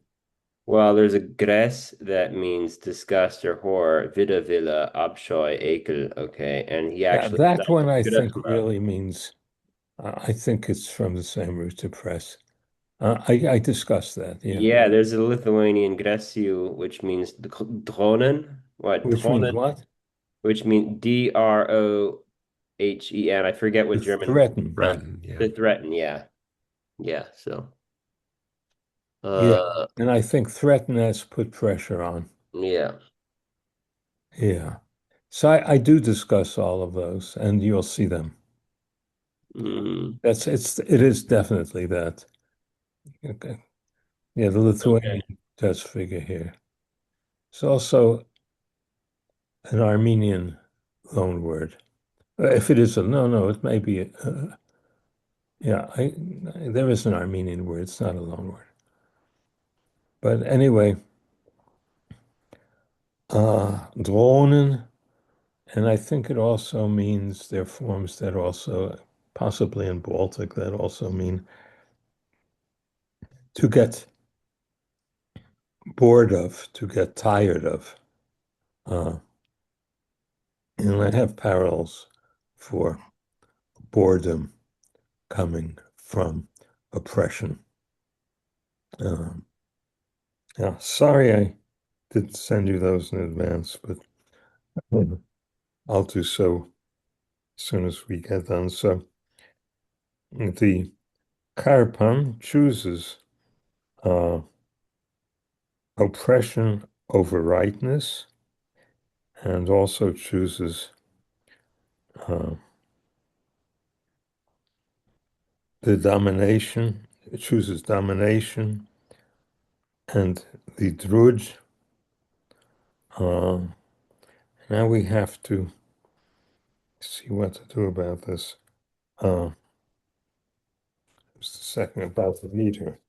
Well, there's a gres that means disgust or horror, vida villa, abscheu, ekel, okay, and he Yeah, actually that says one I think grasma. really means, I think it's from the same root to press. I discussed that, yeah. Yeah, there's a Lithuanian gresiu, which means dronen. What? Which means Dronen, what? which means Drohen. I forget what To German. threaten. Threaten, yeah. To threaten, yeah. Yeah, so Yeah. uh And I think threaten has put pressure on. yeah. Yeah. So I do discuss all of those and you'll see them. Mm, It is definitely that. Okay. Yeah, the okay. Lithuanian does figure here. It's also an Armenian loan word. If it is a no, no, it may be. Yeah, there is an Armenian word. It's not a loan word. But anyway, dronen, and I think it also means there are forms that also, possibly in Baltic, that also mean to get bored of, to get tired of. Uh, and I have parallels for boredom coming from oppression. Um, yeah, sorry I didn't send you those in advance, but I'll do so as soon as we get done. So the Karpan chooses uh, oppression over rightness and also chooses uh, the domination, it chooses domination and the drudge. Uh, now we have to see what to do about this. Just a second about the meter.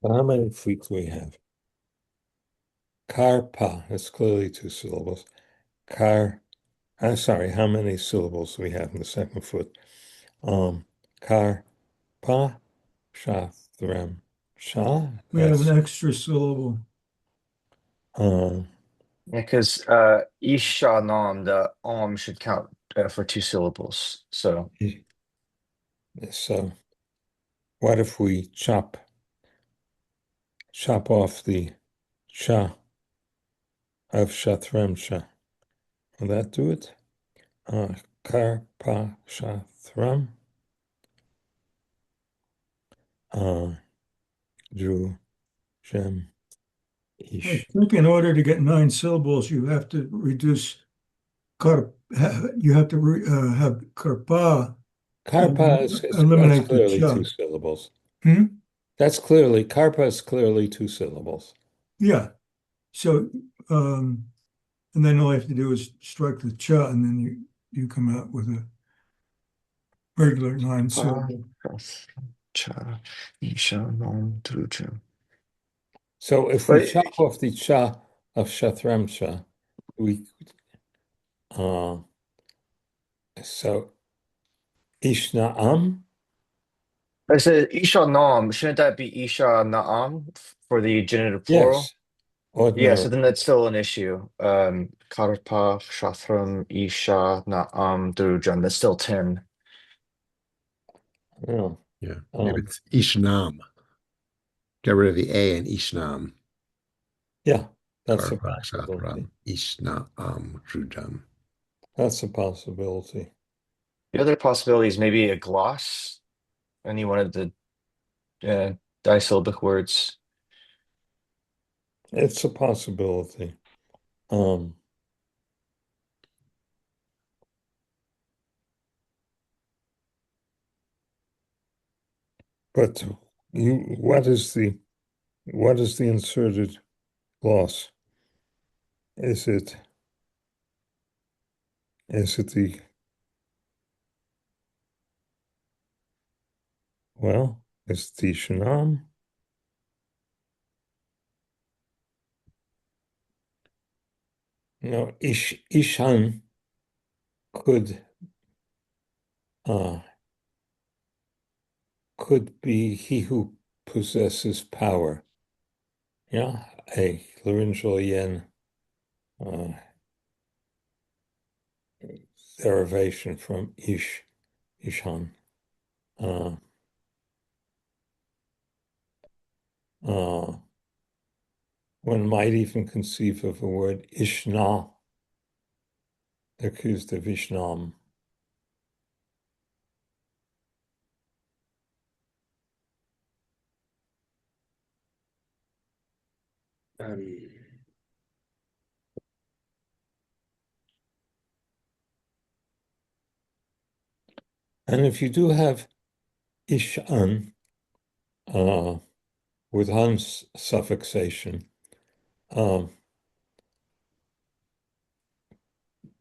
How many feet do we have? Karpa, that's clearly two syllables. Kar, I'm sorry, how many syllables do we have in the second foot? Kar, pa, sha, threm, sha. We have an That's extra syllable. um. Because Ishanam, the should count for two syllables. So So what if we chop off the cha of shatremcha? Will that do it? Kar, pa, sha, threm, uh, dru, jem, I ish. think in order to get 9 syllables, you have to reduce you have to have karpa Karpa that's eliminate the clearly cha. two syllables. Hmm? Karpa is clearly two syllables. Yeah. So, and then all you have to do is strike the cha, and then you come out with a regular 9 syllable. Cha, Ishanam, Druja. So if we But chop off the cha of shatremcha, we uh, so ishna'am. I said Ishanam, shouldn't that be Isha Naam for the genitive plural? Yes, Yeah, so ordinary. then that's still an issue. Karpa, Shathram, Isha, Naam, Drujan, that's still 10. Yeah. Yeah. Maybe Um, it's Ishnam. Get rid of the A in Ishnam. yeah, that's a Karpa possibility. Shatram Ishnaam Drujam. That's a possibility. The other possibility is maybe a gloss, any one of the disyllabic words. It's a possibility. Um, but what is the inserted gloss? Is it the well? Is the shanam? No, Ishan could uh could be he who possesses power. Yeah, a laryngeal yen uh, derivation from Ishan. Uh, uh, one might even conceive of a word Ishna, accused of Ishnam. Um, And if you do have ishan with han suffixation, um,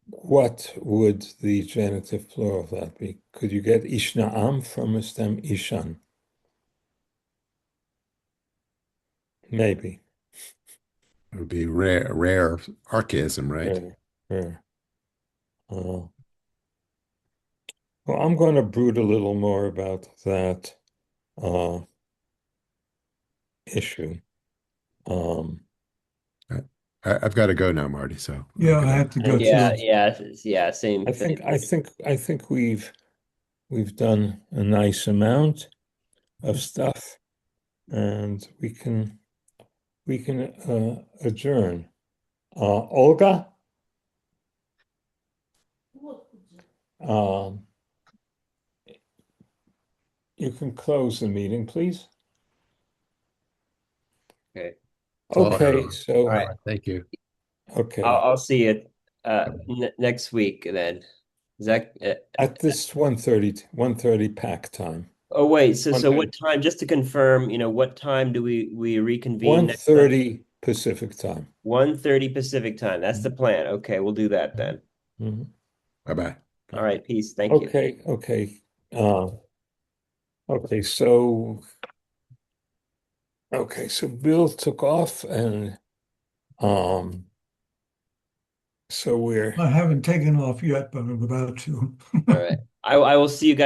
what would the genitive plural of that be? Could you get ishna'am from a stem ishan? Maybe. It would be rare archaism, right? Rare, rare. Uh, well, I'm going to brood a little more about that uh, issue. Um, I've got to go now, Marty. So Yeah, I gotta, have to go Yeah, too. yeah, same I thing. think we've done a nice amount of stuff, and we can adjourn. Olga, um, you can close the meeting, please. Okay. it's all right. Okay, All so right. Thank you. okay. I'll see you next week then. Is that At this 1:30 pack time. oh wait, so what 1:30 time, just to confirm, what time do we reconvene next time? 1:30 Pacific time. 1:30 Pacific time. That's the plan. Okay, we'll do that then. Mhm. Bye-bye. All right, peace. Thank you. Okay. Uh, okay, so Bill took off and um so we're I haven't taken off yet, but I'm about to. All right. I will see you guys